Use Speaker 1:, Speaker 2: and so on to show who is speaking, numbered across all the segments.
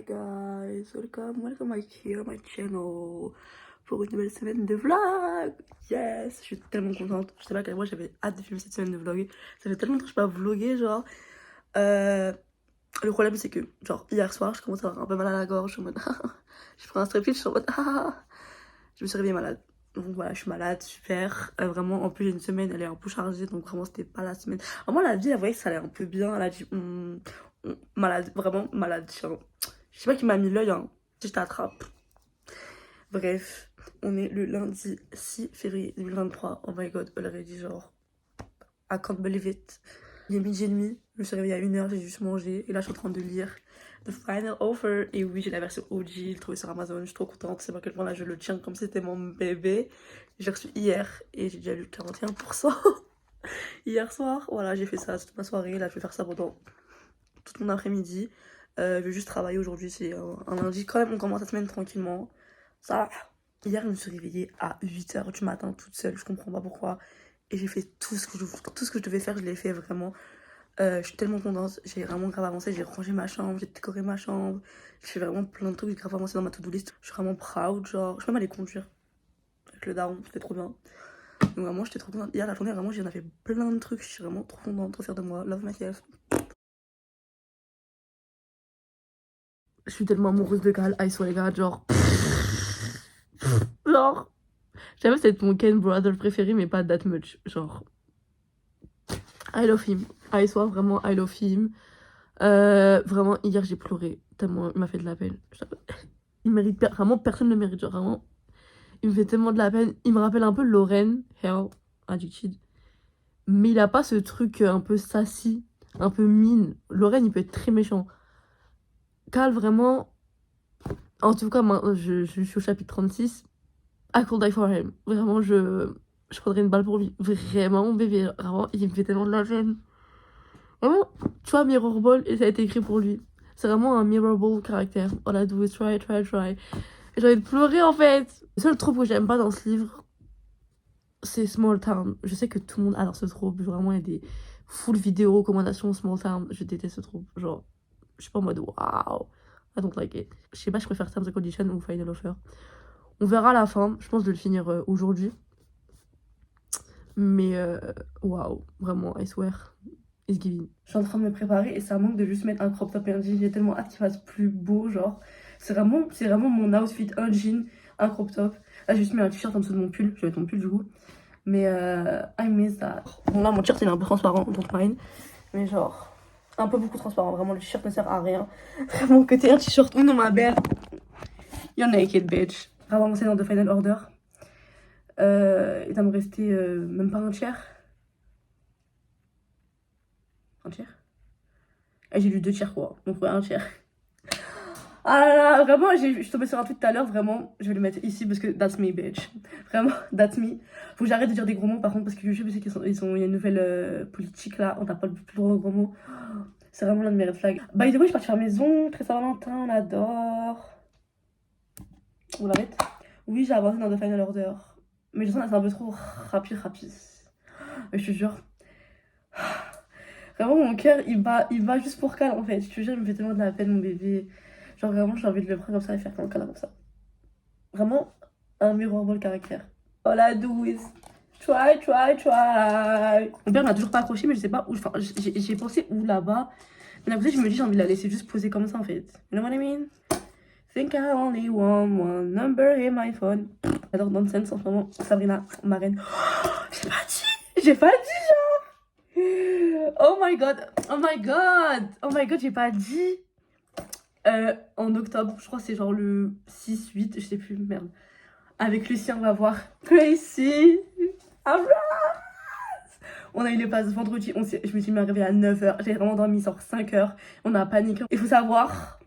Speaker 1: Hi guys, welcome here, my channel, pour une nouvelle semaine de vlog. Yes, je suis tellement contente. Je sais pas à quel point j'avais hâte de filmer cette semaine de vlog. Ça fait tellement longtemps que je peux pas vlogger, genre. Le problème c'est que, genre, hier soir, je commence à avoir un peu mal à la gorge. Je suis en mode, je prends un strepsil, je suis en mode, je me suis réveillée malade. Donc voilà, je suis malade, super. Vraiment, en plus, j'ai une semaine, elle est un peu chargée, donc vraiment, c'était pas la semaine. Vraiment, la vie, elle voyait que ça allait un peu bien. Elle a dit, malade, vraiment malade. Je sais pas qui m'a mis l'œil, hein. Si je t'attrape. Bref, on est le lundi 6 février 2023. Oh my god, already, genre, I can't believe it. Il est midi et demi, je me suis réveillée à 1h, j'ai juste mangé. Et là, je suis en train de lire The Final Offer. Et oui, j'ai la version OG, je l'ai trouvé sur Amazon, je suis trop contente. C'est pas à quel point là, je le tiens comme si c'était mon bébé. J'ai reçu hier et j'ai déjà lu 41%. Hier soir, voilà, j'ai fait ça toute ma soirée. Là, je vais faire ça pendant toute mon après-midi. Je vais juste travailler aujourd'hui, c'est un lundi. Quand même, on commence la semaine tranquillement. Ça, hier, je me suis réveillée à 8h du matin toute seule, je comprends pas pourquoi. Et j'ai fait tout ce que je devais faire, je l'ai fait vraiment. Je suis tellement contente, j'ai vraiment grave avancé, j'ai rangé ma chambre, j'ai décoré ma chambre. J'ai fait vraiment plein de trucs, j'ai grave avancé dans ma to-do list. Je suis vraiment proud, genre, je peux même aller conduire avec le daron, c'était trop bien. Donc vraiment, j'étais trop contente. Hier, la journée, vraiment, j'en avais plein de trucs, je suis vraiment trop contente, trop fière de moi. Love myself. Je suis tellement amoureuse de Gal, I swear God, genre. Genre. J'avoue, c'est mon Ken brother préféré, mais pas that much. Genre. I love him. I swear, vraiment, I love him. Vraiment, hier, j'ai pleuré. Tellement il m'a fait de la peine. Il mérite. Vraiment, personne ne le mérite. Genre, vraiment. Il me fait tellement de la peine. Il me rappelle un peu Lauren, Hell, Addicted. Mais il a pas ce truc un peu sassy, un peu mine. Lauren, il peut être très méchant. Cal, vraiment. En tout cas, je suis au chapitre 36. I could die for him. Vraiment, je prendrais une balle pour lui. Vraiment, mon bébé. Vraiment, il me fait tellement de la peine. Vraiment, tu vois, Mirror Ball, et ça a été écrit pour lui. C'est vraiment un Mirror Ball caractère. All I do is try, try, try. Et j'ai envie de pleurer, en fait. Le seul trope que j'aime pas dans ce livre, c'est Small Town. Je sais que tout le monde adore ce trope. Vraiment, il y a des full vidéos recommandations Small Town. Je déteste ce trope. Genre, je suis pas en mode waouh. I don't like it. Je sais pas, je préfère Terms and Conditions ou Final Offer. On verra à la fin. Je pense de le finir aujourd'hui. Mais waouh, vraiment, I swear, it's giving. Je suis en train de me préparer et ça manque de juste mettre un crop top et un jean. J'ai tellement hâte qu'il fasse plus beau, genre. C'est vraiment mon outfit, un jean, un crop top. Là, j'ai juste mis un t-shirt en dessous de mon pull. Je vais mettre mon pull du coup. Mais I miss that. Bon, là, mon t-shirt il est un peu transparent, donc mine. Mais genre, un peu beaucoup transparent. Vraiment, le t-shirt ne sert à rien. Vraiment, que t'aies un t-shirt ou non, ma belle. You're naked, bitch. Vraiment, avancé dans The Final Order. Il va me rester même pas un tiers. Un tiers. Et j'ai lu 2 tiers quoi, donc ouais, un tiers. Ah là là, vraiment, je suis tombée sur un tweet tout à l'heure, vraiment, je vais le mettre ici parce que that's me, bitch. Vraiment, that's me. Faut que j'arrête de dire des gros mots par contre parce que YouTube, je sais qu'il y a une nouvelle politique là, on n'a pas le plus droit aux gros mots. C'est vraiment l'un de mes red flags. By the way, je suis partie faire mes ongles, très Saint-Valentin, on adore. On l'arrête. Oui, j'ai avancé dans The Final Order. Mais je sens que c'est un peu trop rapide. Mais je te jure. Vraiment, mon cœur, il bat juste pour Cal, en fait. Je te jure, il me fait tellement de la peine, mon bébé. Genre, vraiment, j'ai envie de le prendre comme ça et faire comme Cal, comme ça. Vraiment, un miroir caractère. All I do is try. Mon père m'a toujours pas accroché, mais je sais pas où. Enfin, j'ai pensé où là-bas. Mais après, je me dis, j'ai envie de la laisser juste poser comme ça, en fait. You know what I mean? Think I only want one number in my phone. J'adore Nonsense en ce moment. Sabrina, ma reine. Oh, j'ai pas dit, genre. Oh my god, j'ai pas dit. En octobre, je crois que c'est genre le 6-8, je sais plus, merde. Avec Lucien, on va voir Gracie. On a eu les passes vendredi, je me suis mis réveillée à 9h, j'ai vraiment dormi genre 5h, on a paniqué. Il faut savoir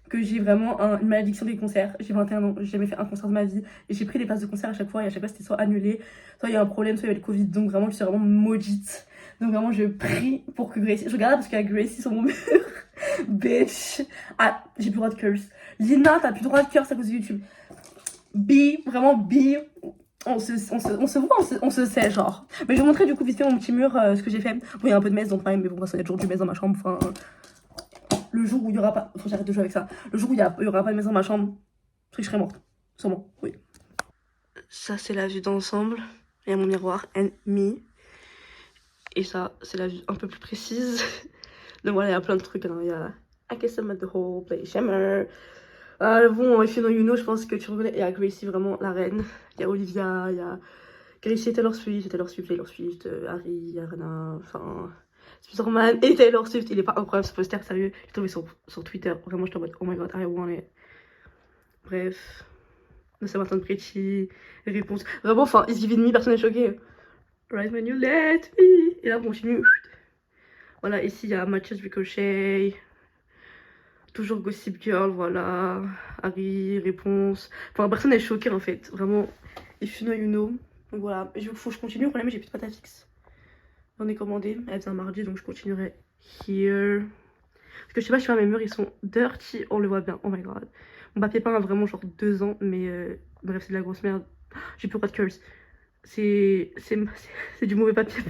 Speaker 1: que j'ai vraiment une malédiction des concerts. J'ai 21 ans, j'ai jamais fait un concert de ma vie. Et j'ai pris des places de concert à chaque fois et à chaque fois c'était soit annulé, soit il y a un problème, soit il y avait le Covid. Donc vraiment, je suis vraiment maudite. Donc vraiment, je prie pour que Gracie... Je regarde parce qu'il y a Gracie sur mon mur. Bitch. Ah, j'ai plus le droit de curse. Lina, t'as plus le droit de curse à cause de YouTube. Vraiment B. On se voit, on se sait, genre. Mais je vais vous montrer du coup vite fait mon petit mur, ce que j'ai fait. Bon, il y a un peu de messe dans le mais bon, ça y a toujours du messe dans ma chambre. Enfin, le jour où il y aura pas. Faut que j'arrête de jouer avec ça. Le jour où il y aura pas de maison dans ma chambre, je serai morte. Sûrement, oui. Ça, c'est la vue d'ensemble. Il y a mon miroir, and me. Et ça, c'est la vue un peu plus précise. Donc voilà, il y a plein de trucs. Il y a I guess I'm at the whole play Shimmer. Bon, if you know, you know, je pense que tu reconnais. Il y a Gracie, vraiment la reine. Il y a Olivia, il y a Gracie et Taylor Swift, Harry, Ariana, enfin. Spider-Man et Taylor Swift. Il est pas incroyable ce poster, sérieux. J'ai trouvé sur Twitter. Vraiment, j'étais en mode, oh my god, I want it. Bref. De Saint-Martin de Pretty, les réponses. Vraiment, enfin, Is Giving Me, personne n'est choqué. Right when you let me. Et là, on continue. Voilà, ici, il y a Matches Ricochet. Toujours Gossip Girl, voilà. Harry, réponse. Enfin, personne n'est choqué en fait. Vraiment, if you know, you know. Donc voilà, il faut que je continue. Le problème, j'ai plus de pâte à fixe. J'en ai commandé. Elle vient mardi, donc je continuerai here. Parce que je sais pas, je sais pas, mes murs ils sont dirty. On le voit bien. Oh my god. Mon papier peint a vraiment genre 2 ans, mais bref, c'est de la grosse merde. J'ai plus pas de curse. C'est du mauvais papier.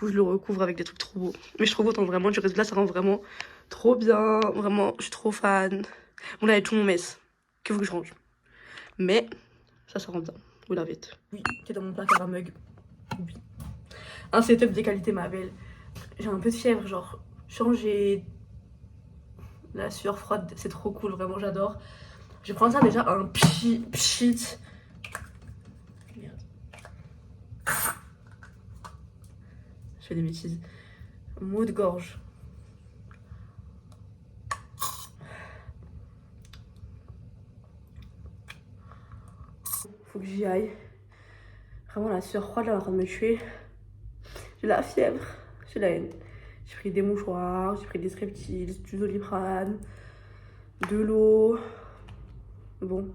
Speaker 1: Je le recouvre avec des trucs trop beaux. Mais je trouve autant vraiment, du reste là, ça rend vraiment trop bien. Vraiment, je suis trop fan. Bon, là, il y a tout mon mess qu'il faut que je range. Mais ça rend bien. Vous l'avez. Oui, qui est dans mon placard à mug. Oui. Un setup de qualité, ma belle. J'ai un peu de fièvre, genre changer la sueur froide, c'est trop cool, vraiment, j'adore. Je vais prendre ça déjà un pchit. Merde. Je fais des bêtises. Mot de gorge. Faut que j'y aille. Vraiment, la sueur froide là, elle est en train de me tuer. J'ai la fièvre, j'ai la haine. J'ai pris des mouchoirs, j'ai pris des streptils, du Doliprane, de l'eau. Bon.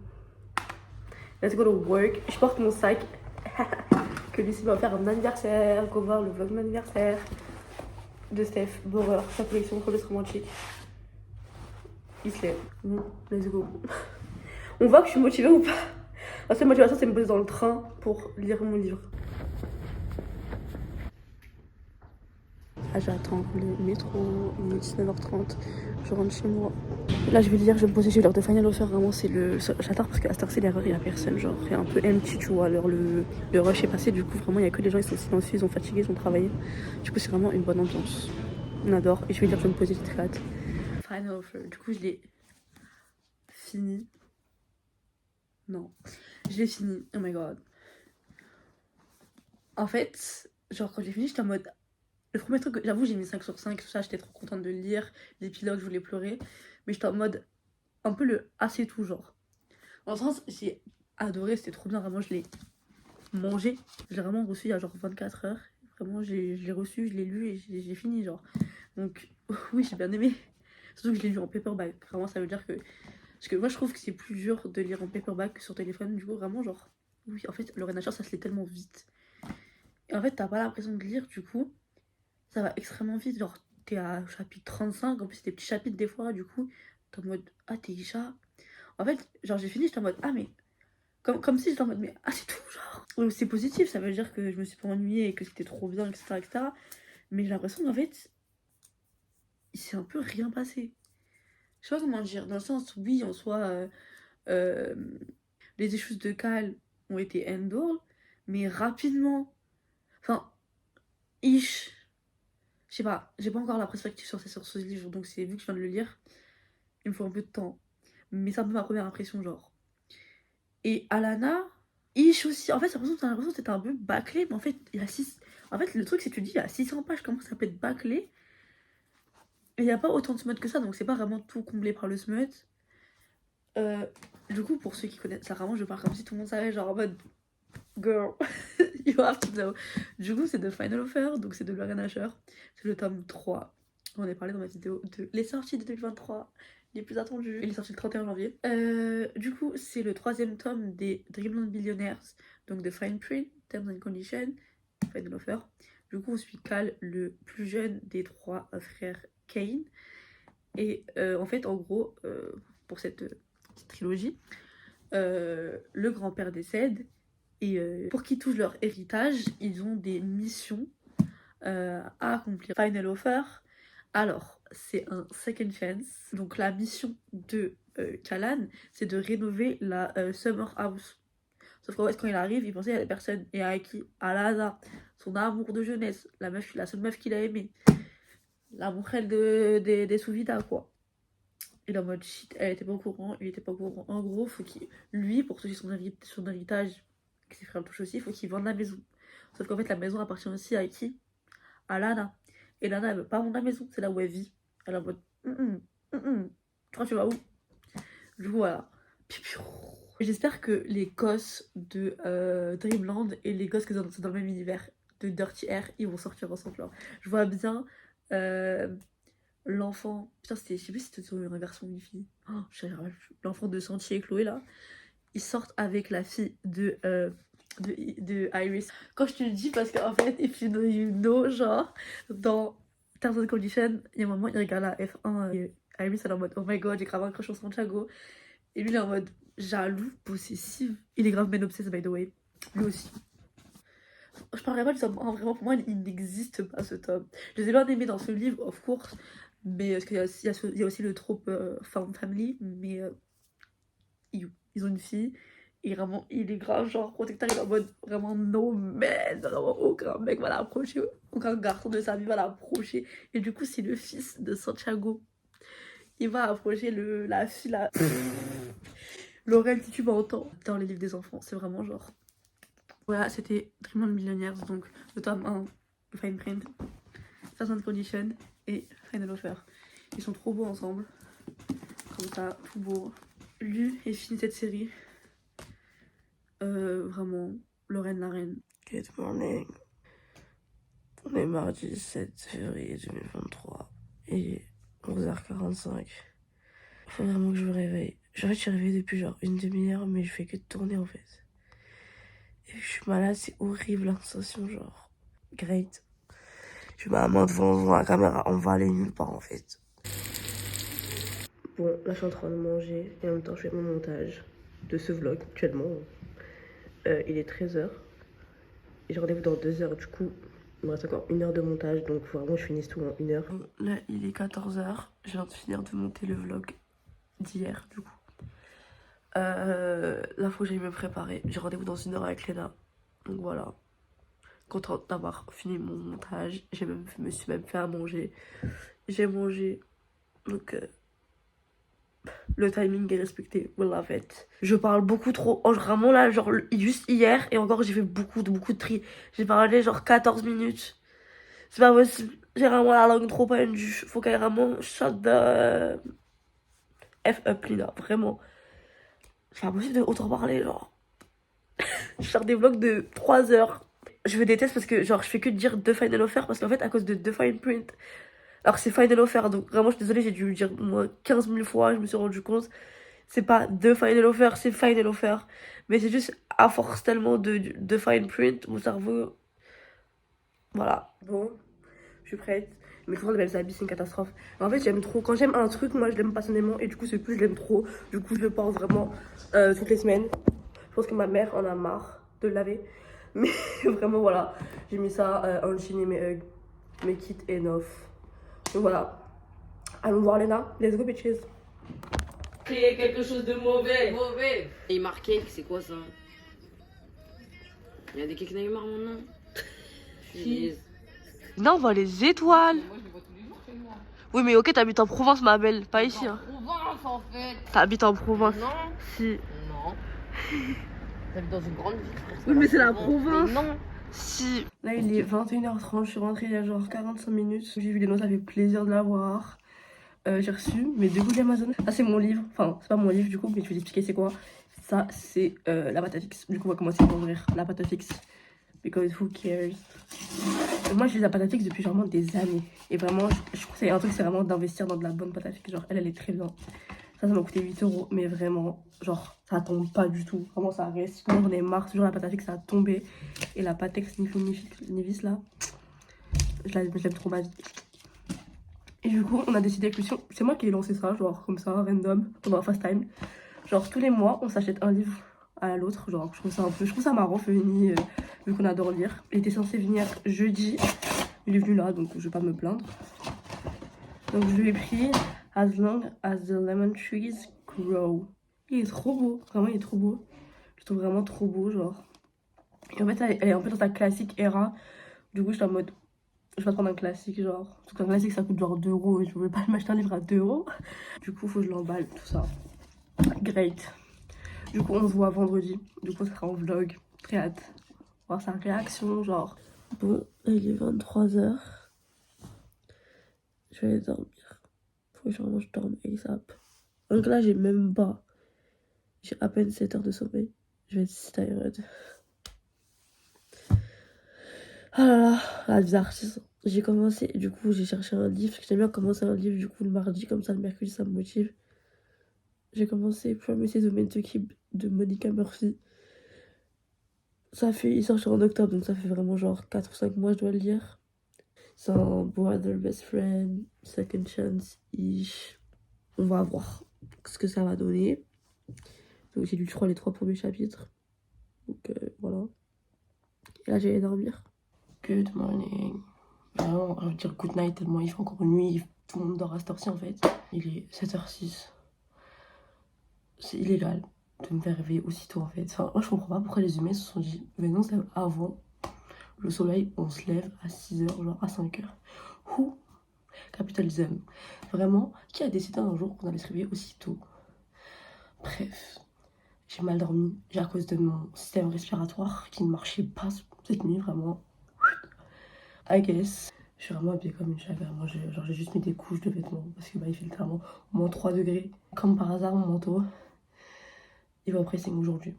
Speaker 1: Let's go to work. Je porte mon sac que Lucie m'a offert à mon anniversaire. Go voir le vlog de mon anniversaire de Steph Borer, sa collection Promesse Romantique. Il se lève. Bon, let's go. On voit que je suis motivée ou pas. La seule motivation, c'est me poser dans le train pour lire mon livre. Ah, j'attends le métro, il est 19h30, je rentre chez moi. Là, je vais lire, je vais me poser, j'ai l'heure de Final Offer, vraiment, c'est le... J'adore parce qu'à cette heure-ci, l'erreur, il n'y a personne, genre, il y a un peu empty, tu vois, alors le rush est passé, du coup, vraiment, il n'y a que des gens, ils sont silencieux, ils sont fatigués, ils ont travaillé. Du coup, c'est vraiment une bonne ambiance. On adore, et je vais lire, je vais me poser, j'ai très hâte. Final Offer, du coup, je l'ai fini. Non, je l'ai fini, oh my god. En fait, genre, quand j'ai fini, j'étais en mode... Le premier truc, j'avoue, j'ai mis 5 sur 5, tout ça, j'étais trop contente de le lire. L'épilogue, je voulais pleurer. Mais j'étais en mode un peu le ah, c'est tout, genre. En sens, j'ai adoré, c'était trop bien, vraiment, je l'ai mangé. Je l'ai vraiment reçu il y a genre 24 heures. Vraiment, je l'ai reçu, je l'ai lu et j'ai fini, genre. Donc, oui, j'ai bien aimé. Surtout que je l'ai lu en paperback. Vraiment, ça veut dire que. Parce que moi, je trouve que c'est plus dur de lire en paperback que sur téléphone. Du coup, vraiment, genre. Oui, en fait, Lorraine Asher, ça se lit tellement vite. Et en fait, t'as pas l'impression de lire, du coup. Ça va extrêmement vite, genre t'es à chapitre 35, en plus c'est des petits chapitres des fois, du coup t'es en mode ah t'es déjà. En fait, genre j'ai fini, j'étais en mode ah mais. Comme si j'étais en mode mais ah c'est tout, genre. C'est positif, ça veut dire que je me suis pas ennuyée et que c'était trop bien, etc. Mais j'ai l'impression qu'en fait, il s'est un peu rien passé. Je sais pas comment dire, dans le sens, oui, en soi, euh, les issues de Cal ont été handled, mais rapidement. Enfin, ish. Je sais pas, j'ai pas encore la perspective sur ce livre, donc c'est vu que je viens de le lire, il me faut un peu de temps. Mais c'est un peu ma première impression, genre. Et Alana, Ish aussi. En fait, t'as l'impression que c'était un peu bâclé, mais en fait, il y a 6. En fait, le truc, c'est que tu dis, il y a 600 pages, comment ça peut être bâclé? Et il n'y a pas autant de smut que ça, donc c'est pas vraiment tout comblé par le smut. Du coup, pour ceux qui connaissent ça, vraiment, je parle comme si tout le monde savait, genre en mode girl, you have to know. Du coup, c'est The Final Offer, donc c'est de Lorraine Asher. C'est le tome 3. On en a parlé dans ma vidéo de les sorties de 2023, les plus attendus. Il est sorti le 31 janvier. Du coup, c'est le 3e tome des Dreamland Billionaires, donc de Fine Print, Terms and Conditions, Final Offer. Du coup, on suit Cal, le plus jeune des 3 frères Kane. Et en fait, en gros, pour cette trilogie, le grand-père décède. Et pour qu'ils touchent leur héritage, ils ont des missions à accomplir. Final Offer. Alors, c'est un second chance. Donc la mission de Callan, c'est de rénover la Summer House. Sauf qu'en fait, quand il arrive, il pensait à la personne. Et à qui? À Lana, son amour de jeunesse, la seule meuf qu'il a aimée. L'amour des sous-vidas, quoi. Il est en mode shit, elle était pas au courant, il était pas au courant. En gros, faut qu'il, lui, pour toucher son héritage, que ses frères le touchent aussi, il faut qu'il vende la maison. Sauf qu'en fait, la maison appartient aussi à qui? À Lana. Et Lana, elle veut pas vendre la maison, c'est là où elle vit. Elle est en mode, tu crois que tu vas où? Du coup, voilà. J'espère que les gosses de Dreamland et les gosses qui sont dans le même univers de Dirty Air, ils vont sortir ensemble. Genre. Je vois bien l'enfant. Putain, c'était. Je sais plus si c'était un garçon ou une fille. Oh, l'enfant de Santi et Chloé là. Ils sortent avec la fille de Iris. Quand je te le dis, parce qu'en fait, if you know, genre, dans Terms and Conditions, il y a un moment, il regarde la F1 et Iris, elle est en mode oh my god, j'ai grave un crush sur Santiago. Et lui, il est en mode jaloux, possessif. Il est grave men obsessed, by the way. Lui aussi. Je parlerai pas du tome 1, vraiment, pour moi, il n'existe pas ce tome. Je les ai bien aimés dans ce livre, of course. Mais parce qu'il y a aussi le trope found family. Mais ils ont une fille. Et vraiment, il est grave, genre, protecteur. Il est en mode vraiment no man. Vraiment, aucun mec va l'approcher. Aucun garçon de sa vie va l'approcher. Et du coup, c'est le fils de Santiago. Il va approcher la fille là. Laurel, si tu m'entends, dans les livres des enfants, c'est vraiment genre. Voilà, c'était Dreamland Millionnaires, donc le tome 1, le Fine Print, Terms and Conditions et Final Offer. Ils sont trop beaux ensemble, comme ça, tout beau. Lu et fini cette série. Vraiment, Lorraine la reine. Good morning. On est mardi 7 février 2023 et 11h45. Il faut vraiment que je me réveille. Je suis réveillée depuis genre une demi-heure, mais je fais que de tourner en fait. Et je suis malade, c'est horrible la sensation, genre. Great. Je suis maman devant la caméra, on va aller nulle part en fait. Bon, là je suis en train de manger et en même temps je fais mon montage de ce vlog actuellement. Il est 13h. Et j'ai rendez-vous dans 2h, du coup, il me reste encore 1 heure de montage, donc vraiment je finisse tout en 1 heure. Là, il est 14h, je viens de finir de monter le vlog d'hier, du coup. Là, faut que j'aille me préparer. J'ai rendez-vous dans 1 heure avec Léna. Donc voilà. Contente d'avoir fini mon montage. Me suis même fait à manger. J'ai mangé. Donc, le timing est respecté. We love it. Je parle beaucoup trop. Oh, vraiment là, genre, juste hier. Et encore, j'ai fait beaucoup de tri. J'ai parlé genre 14 minutes. C'est pas possible. J'ai vraiment la langue trop pendue. Faut qu'elle vraiment shut the F up, Lina. Vraiment. C'est pas possible de autant parler, genre. Je sors des vlogs de 3 heures. Je me déteste parce que, genre, je fais que dire The Final Offer parce qu'en fait, à cause de The Fine Print, alors c'est Final Offer, donc vraiment, je suis désolée, j'ai dû le dire moins 15 000 fois, je me suis rendu compte. C'est pas The Final Offer, c'est Final Offer. Mais c'est juste, à force tellement de Fine Print, mon cerveau. Voilà. Bon, je suis prête. Mais toujours les mêmes habits, c'est une catastrophe. Mais en fait, j'aime trop. Quand j'aime un truc, moi, je l'aime passionnément. Et du coup, ce pull, je l'aime trop. Du coup, je le porte vraiment toutes les semaines. Je pense que ma mère en a marre de le laver. Mais vraiment, voilà. J'ai mis ça en jean et mes Ugg. Mes kits enough. Donc voilà. Allons voir Léna. Let's go, bitches.
Speaker 2: Créer quelque chose de mauvais. Mauvais. Neymar cake, c'est quoi ça? Il y a des cakes Neymar maintenant.
Speaker 1: Non, on voit les étoiles.
Speaker 2: Moi, je les vois tous les jours chez moi.
Speaker 1: Oui, mais ok, t'habites en Provence, ma belle. Pas ici.
Speaker 2: En
Speaker 1: Hein.
Speaker 2: Provence, en fait.
Speaker 1: T'habites en Provence.
Speaker 2: Non.
Speaker 1: Si.
Speaker 2: Non. J'habite dans une grande ville.
Speaker 1: Oui, mais c'est la province.
Speaker 2: Mais non.
Speaker 1: Si. Là, il est 21h30. Je suis rentrée il y a genre 45 minutes. J'ai vu les notes, ça fait plaisir de l'avoir. J'ai reçu mes 2 bouts d'Amazon. Ça, c'est mon livre. Enfin, c'est pas mon livre du coup, mais je vais t'expliquer c'est quoi. Ça, c'est la pâte à fixe. Du coup, on va commencer par ouvrir la pâte à fixe. Because who cares? Moi, je lis la pâte à fixe depuis vraiment des années. Et vraiment, je trouve que c'est un truc, c'est vraiment d'investir dans de la bonne pâte à fixe. Genre, elle est très bien. Ça m'a coûté 8 €. Mais vraiment, genre, ça tombe pas du tout. Vraiment, ça reste. Quand on est marre, toujours la pâte à fixe, ça a tombé. Et la Patex Nivis là, je l'aime trop ma vie. Et du coup, on a décidé avec Lucien, c'est moi qui ai lancé ça, genre comme ça, random, pendant Fast Time. Genre, tous les mois, on s'achète un livre à l'autre. Genre, je trouve ça marrant, Feni, vu qu'on adore lire. Il était censé venir jeudi, il est venu là, donc je vais pas me plaindre. Donc je lui ai pris As Long as the Lemon Trees Grow. Il est trop beau, vraiment il est trop beau. Je trouve vraiment trop beau, genre. Et en fait, elle est en fait dans sa classique era. Du coup, je suis en mode, je vais prendre un classique, genre. Parce qu'un classique, ça coûte genre 2 euros. Et je voulais pas m'acheter un livre à 2 euros. Du coup, faut que je l'emballe, tout ça. Great. Du coup, on se voit vendredi. Du coup, ça sera en vlog. Très hâte. Voir sa réaction, genre. Bon, il est 23h. Je vais aller dormir. Faut que je dorme ASAP. Donc là, j'ai même pas. J'ai à peine 7 heures de sommeil. Je vais être tired. Ah là là, la vie d'artiste. J'ai commencé, du coup, j'ai cherché un livre. Parce que j'aime bien commencer un livre, du coup, le mardi, comme ça, le mercredi, ça me motive. J'ai commencé Promises the Man to Keep de Monica Murphy. Il sort en octobre, donc ça fait vraiment genre 4 ou 5 mois, je dois le lire. C'est un brother, best friend, second chance-ish. On va voir ce que ça va donner. Donc j'ai lu, je crois, les 3 premiers chapitres. Donc voilà. Et là, j'allais dormir. Good morning. Vraiment, je veux dire good night tellement il fait encore nuit. Tout le monde dort à cette heure-ci en fait. Il est 7h06. C'est illégal de me faire réveiller aussitôt en fait. Enfin, moi je comprends pas pourquoi les humains se sont dit, mais non, on se lève avant le soleil, on se lève à 6h, genre à 5h. Who? Capitalism. Vraiment, qui a décidé un jour qu'on allait se réveiller aussitôt? Bref, j'ai mal dormi. J'ai à cause de mon système respiratoire qui ne marchait pas cette nuit, vraiment. I guess. Je suis vraiment habillée comme une chagrin. Moi, j'ai juste mis des couches de vêtements parce que bah, il fait littéralement moins 3 degrés. Comme par hasard, mon manteau, il va au pressing aujourd'hui.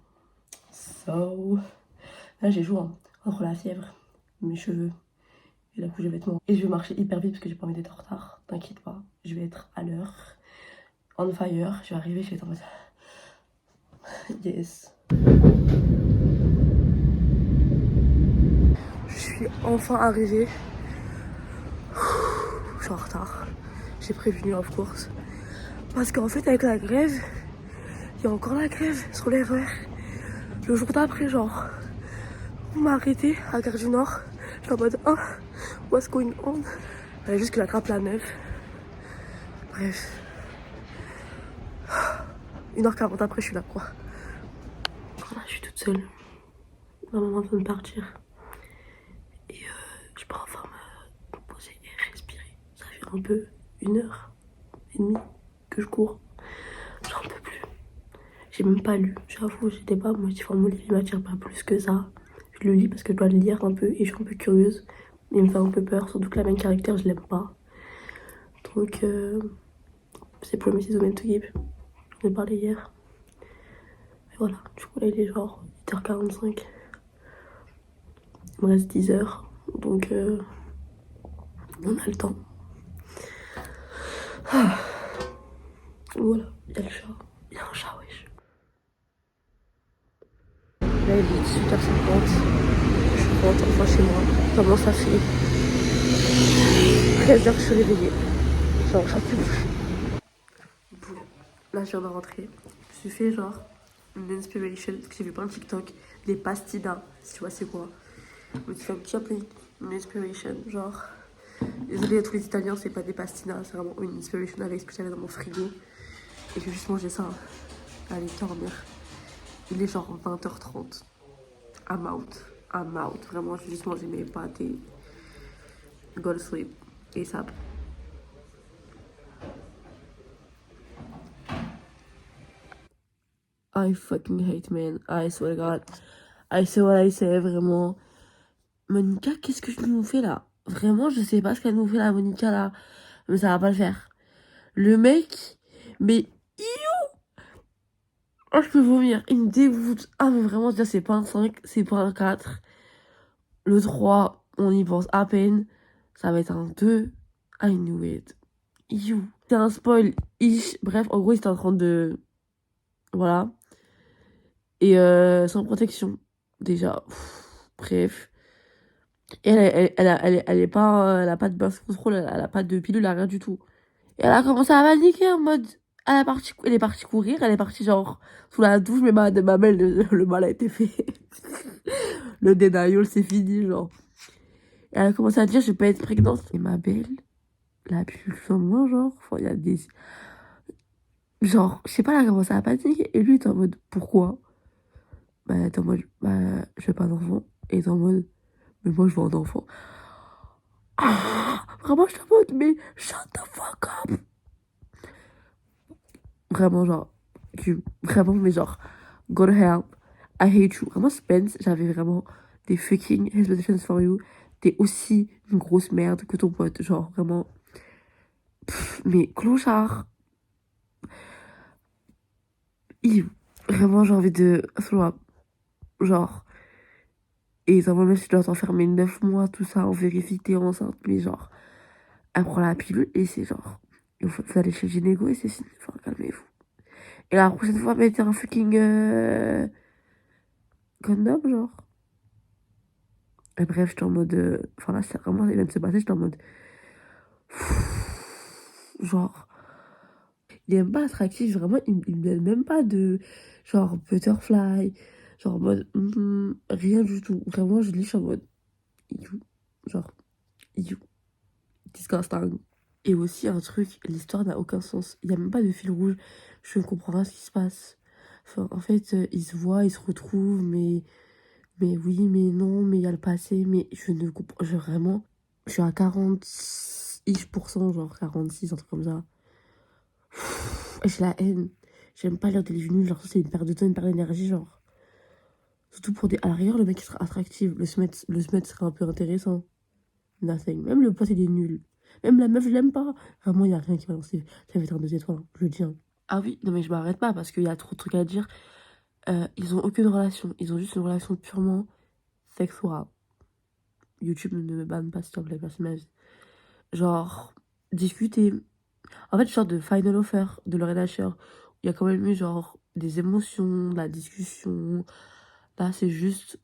Speaker 1: So, là, j'ai joué entre la fièvre, mes cheveux et la couche de vêtements. Et je vais marcher hyper vite parce que j'ai pas envie d'être en retard. T'inquiète pas, je vais être à l'heure. On fire, je vais arriver, je vais être en mode... Yes. Je suis enfin arrivée. Je suis en retard. J'ai prévenu, of course. Parce qu'en fait, avec la grève, il y a encore la grève sur les RER. Le jour d'après, genre, on m'a arrêté à Gare du Nord. Je suis en mode, oh, what's going on? Il fallait juste que j'attrape la 9. Bref. 1h40 après, je suis là, quoi. Voilà, je suis toute seule. Ma maman vient de partir. Et je peux enfin me poser et respirer. Ça fait un peu 1h30 que je cours. J'en peux plus. J'ai même pas lu. J'avoue, j'étais pas motivée. Mon livre, il m'attire pas plus que ça. Je le lis parce que je dois le lire un peu et je suis un peu curieuse. Il me fait un peu peur, surtout que la main caractère, je l'aime pas. Donc, c'est Promises the Man to Keep. J'en ai parlé hier. Et voilà, du coup, là, il est genre 8h45. Il me reste 10 heures. Donc, on a le temps. Ah. Voilà, il y a le chat. Il y a un chat, wesh. Là, il est 18h50. Je rentre enfin chez moi. Comment ça fait 13h que je suis réveillée. Genre, j'en peux plus. Bon, là, je viens de rentrer. Je me suis fait genre une inspiration parce que j'ai vu plein de TikTok. Des pastillas, si tu vois c'est quoi. Je me suis fait un petit peu une inspiration. Genre, désolé à tous les Italiens, c'est pas des pastillas, c'est vraiment une inspiration avec ce que j'avais dans mon frigo. Et j'ai juste mangé ça. Allez, dormir. Il est genre 20h30. I'm out. I'm out. Vraiment, j'ai juste mangé mes pâtes et go to sleep. ASAP. I fucking hate man. I swear to God. I say what I say, vraiment. Monica, qu'est-ce que tu nous fais là? Vraiment, je sais pas ce qu'elle nous fait là, Monica là. Mais ça va pas le faire. Le mec, mais oh, je peux vomir. Il me dégoûte. Ah, mais vraiment, déjà, c'est pas un 5, c'est pas un 4. Le 3, on y pense à peine. Ça va être un 2. I knew it. You. C'est un spoil. Ish. Bref, en gros, il était en train de... Voilà. Et sans protection. Déjà. Bref. Et elle est pas... Elle a pas de birth control. Elle a pas de pilule, rien du tout. Et elle a commencé à paniquer en mode... Elle est partie courir. Elle est partie genre sous la douche. Mais ma belle, le mal a été fait. Le denial, c'est fini, genre. Et elle a commencé à dire, je vais pas être prégnante. Et ma belle, la pilule sur moi, genre. Enfin, il y a des. Genre, je sais pas, là, comment ça a paniqué. Et lui, il est en mode, pourquoi? Bah, t'es en mode, bah, je veux pas d'enfant. Et il est en mode, mais moi, je veux un enfant. Ah, vraiment, je suis en mode, mais shut the fuck up. Vraiment, genre, vraiment, mais genre, go to hell. I hate you. Vraiment, Spence, j'avais vraiment des fucking expectations for you. T'es aussi une grosse merde que ton pote. Genre, vraiment. Mais clochard. Vraiment, j'ai envie de. Genre. Et ça va même si tu dois t'enfermer 9 mois, tout ça, on vérifie que t'es enceinte. Mais genre, elle prend la pilule et c'est genre. Vous allez chez le gynéco et c'est fini. Enfin, calmez-vous. Et la prochaine fois, mettez un fucking condom, genre. Et bref, j'étais en mode. Enfin là, c'est vraiment, il vient de se passer, j'étais en mode. Genre. Il est même pas attractif, vraiment, il me donne même pas de. Genre, butterfly. Genre, en mode. Rien du tout. Vraiment, je lis, je suis en mode. You. Genre, you. Disgusting. Et aussi, un truc, l'histoire n'a aucun sens. Il n'y a même pas de fil rouge. Je ne comprends pas ce qui se passe. Enfin, en fait, ils se voient, ils se retrouvent, mais oui, mais non, mais il y a le passé, mais je ne comprends. Vraiment, je suis à 40-ish%, genre 46, un truc comme ça. J'ai la haine. J'aime pas lire des livres nuls, genre c'est une perte de temps, une perte d'énergie, genre. Surtout pour des. À la rigueur, le mec il sera attractif, le smet serait un peu intéressant. Nothing. Même le pote il est nul. Même la meuf, je l'aime pas. Vraiment, il y a rien qui va lancer. Ça va être un 2 étoiles, hein, je le dis. Hein. Ah oui, non mais je m'arrête pas parce qu'il y a trop de trucs à dire. Ils ont aucune relation. Ils ont juste une relation purement sexuelle. YouTube ne me banne pas, s'il te plaît, merci ma vie. Genre, discuter. En fait, genre de Final Offer de Lorena Asher, il y a quand même eu genre des émotions, de la discussion. Là, c'est juste.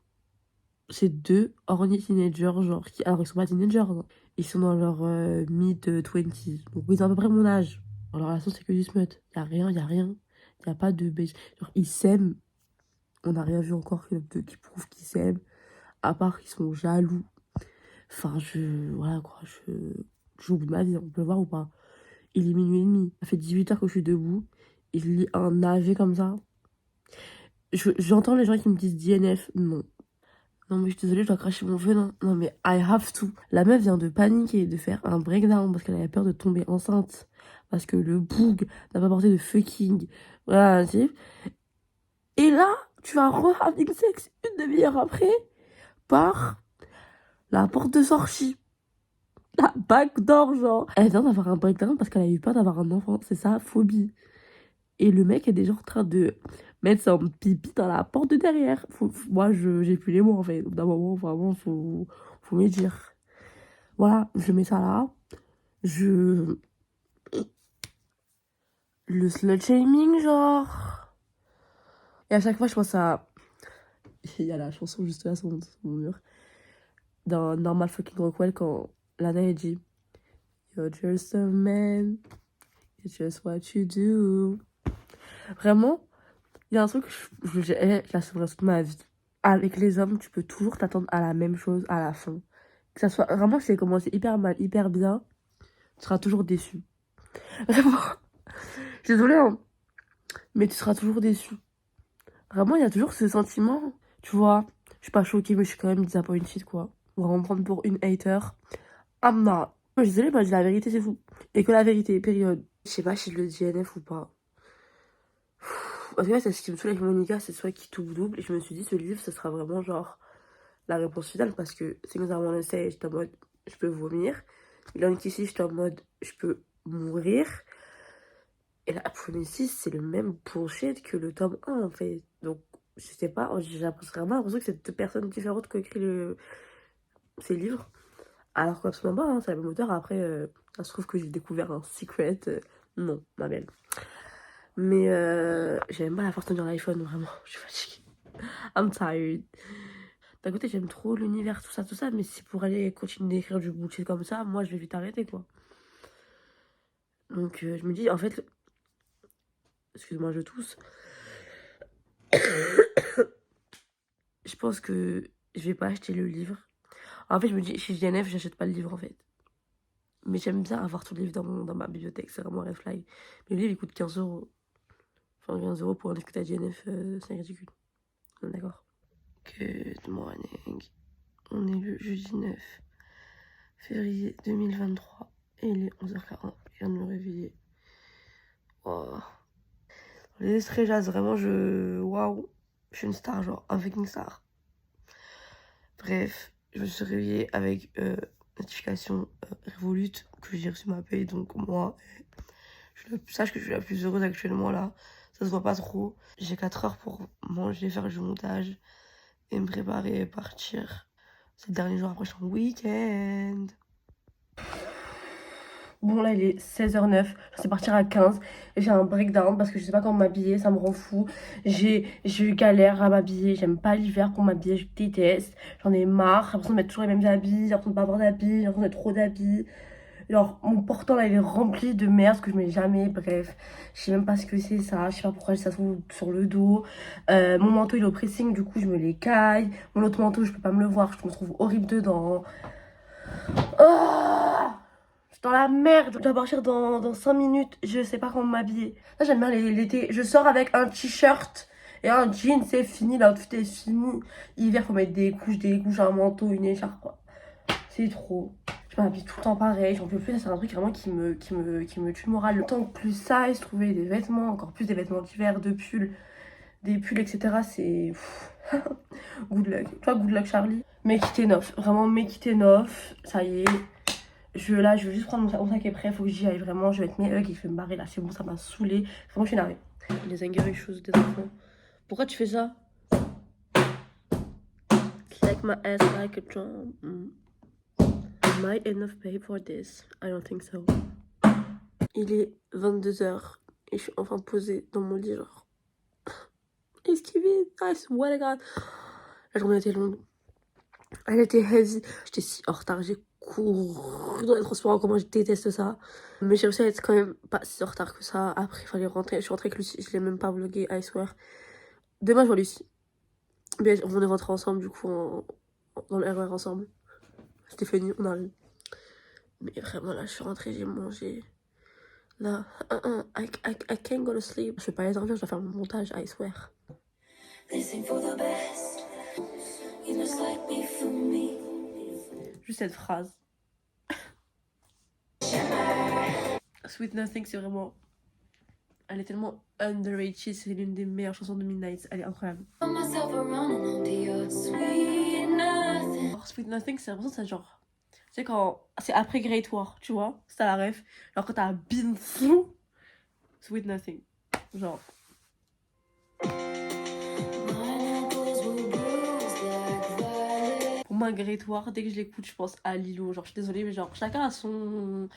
Speaker 1: C'est deux horny teenagers, genre, qui. Alors, ils sont pas teenagers, hein. Ils sont dans leur mid-20s. Donc, ils ont à peu près mon âge. Dans leur relation, c'est que du smut. Y a rien, y a rien. Y a pas de beige. Genre, ils s'aiment. On n'a rien vu encore qui prouve qu'ils s'aiment. À part qu'ils sont jaloux. Enfin, voilà quoi. Je joue au bout de ma vie. On peut le voir ou pas. Il est minuit et demi. Ça fait 18 heures que je suis debout. Il lit un AV comme ça. J'entends les gens qui me disent DNF. Non. Non, mais je suis désolée, je dois cracher mon venin. Non, mais I have to. La meuf vient de paniquer, de faire un breakdown parce qu'elle avait peur de tomber enceinte. Parce que le boug n'a pas porté de fucking. Voilà, tu sais. Et là, tu vas re-having sex une demi-heure après par la porte de sortie. La backdoor, genre. Elle vient d'avoir un breakdown parce qu'elle a eu peur d'avoir un enfant. C'est sa phobie. Et le mec est déjà en train de mettre son pipi dans la porte de derrière. Moi, j'ai plus les mots en fait. D'un moment, vraiment, faut me dire. Voilà, je mets ça là. Je. Le slut shaming, genre. Et à chaque fois, je pense à. Il y a la chanson juste là sur mon mur. Dans Normal Fucking Rockwell, quand Lana elle dit You're just a man, it's just what you do. Vraiment, il y a un truc, la souffrance de ma vie. Avec les hommes, tu peux toujours t'attendre à la même chose à la fin. Que ça soit vraiment, si c'est commencé hyper mal, hyper bien, tu seras toujours déçu. Vraiment. Je suis désolée, hein, mais tu seras toujours déçu. Vraiment, il y a toujours ce sentiment. Tu vois, je suis pas choquée, mais je suis quand même disappointed, quoi. On va me prendre pour une hater. I'm not. Je suis désolée, moi, je dis la vérité, c'est fou. Et que la vérité, période. Je sais pas si je le dis NF ou pas. Parce que là, c'est ce qui me saoule avec Monica, c'est soit qui tout double. Et je me suis dit, ce livre, ce sera vraiment genre la réponse finale. Parce que c'est comme ça, on le sait, j'étais en mode, je peux vomir. Là, ici, j'étais en mode, je peux mourir. Et la Promises, c'est le même bullshit que le tome 1, en fait. Donc, je sais pas, j'ai vraiment l'impression que c'est deux personnes différentes qui ont écrit ces livres. Alors qu'absolument pas, hein, c'est la même auteur. Après, ça se trouve que j'ai découvert un secret. Non, ma belle. Mais j'aime pas la force de tenir l'iPhone, vraiment. Je suis fatiguée. I'm tired. D'un côté, j'aime trop l'univers, tout ça, mais si pour aller continuer d'écrire du bullshit comme ça, moi, je vais vite arrêter, quoi. Donc, je me dis, en fait, excuse-moi, je tousse. Je pense que je vais pas acheter le livre. En fait, je me dis, chez GNF, j'achète pas le livre, en fait. Mais j'aime bien avoir tout le livre dans ma bibliothèque, c'est vraiment un red flag. Mais le livre, il coûte 15 €. Enfin, 15 € pour un livre que t'as DNF, c'est ridicule. On est d'accord. Good morning. On est le jeudi 9 février 2023. Et il est 11h40. Je viens de me réveiller. Oh. Les extraits jazz, vraiment, waouh. Je suis une star, genre, un fucking star. Bref, je me suis réveillée avec notification Revolut que j'ai reçu ma paye. Donc, moi, sache que je suis la plus heureuse actuellement là. Ça se voit pas trop. J'ai 4 heures pour manger, faire du montage et me préparer et partir. C'est le dernier jour, après je suis en week-end. Bon là il est 16h09, je sais partir à 15 et j'ai un breakdown parce que je sais pas comment m'habiller, ça me rend fou. J'ai eu galère à m'habiller, j'aime pas l'hiver pour m'habiller, je déteste. J'en ai marre, j'ai l'impression de mettre toujours les mêmes habits, j'ai l'impression de pas avoir d'habits, j'ai l'impression de trop d'habits. Genre mon portant là il est rempli de merde que je mets jamais, bref. Je sais même pas ce que c'est ça, je sais pas pourquoi ça se trouve sur le dos. Mon manteau il est au pressing, du coup je me l'écaille. Mon autre manteau je peux pas me le voir, je me trouve horrible dedans. Oh, je suis dans la merde, je dois partir dans 5 minutes, je sais pas comment m'habiller. Là j'aime bien l'été, je sors avec un t-shirt et un jean, c'est fini, l'outfit est fini. Hiver faut mettre des couches, un manteau, une écharpe. C'est trop. Je m'habille tout le temps pareil, j'en peux plus, c'est un truc vraiment qui me tue le moral. Tant que plus ça, se trouver des vêtements, encore plus des vêtements d'hiver, des pulls, etc. C'est... Good luck. Toi, good luck Charlie. Make it enough, vraiment make it enough. Ça y est. Je veux juste prendre mon sac est prêt, faut que j'y aille vraiment. Je vais mettre mes hugs et je vais me barrer là, c'est bon, ça m'a saoulé. Vraiment, je suis énervée. Les anger issues des enfants. Pourquoi tu fais ça? Like my ass like a drum. Am I enough pay for this? I don't think so. Il est 22h et je suis enfin posée dans mon lit genre. Esquivé, I swear to God. La journée était longue. Elle était heavy. J'étais si en retard, j'ai couru dans les transports en commun, je déteste ça. Mais j'ai réussi à être quand même pas si en retard que ça. Après, il fallait rentrer. Je suis rentrée avec Lucie, je l'ai même pas vlogué, I swear. Demain, je vois Lucie. Mais on est rentrés ensemble, du coup, dans le RER ensemble. C'était fini, on arrive. Mais vraiment, là, je suis rentrée, j'ai mangé. Là, I can't go to sleep. Je vais pas aller dormir, je dois faire mon montage, I swear. Juste cette phrase. Sweet Nothing, c'est vraiment... Elle est tellement underrated, c'est l'une des meilleures chansons de Midnight, elle est incroyable. Sweet Nothing, c'est l'impression que c'est genre... Tu sais quand... C'est après Great War, tu vois? C'est à la ref. Alors quand t'as Been Through, Sweet Nothing. Genre... Pour moi, Great War, dès que je l'écoute, je pense à Lilo. Genre, je suis désolée, mais genre, chacun a son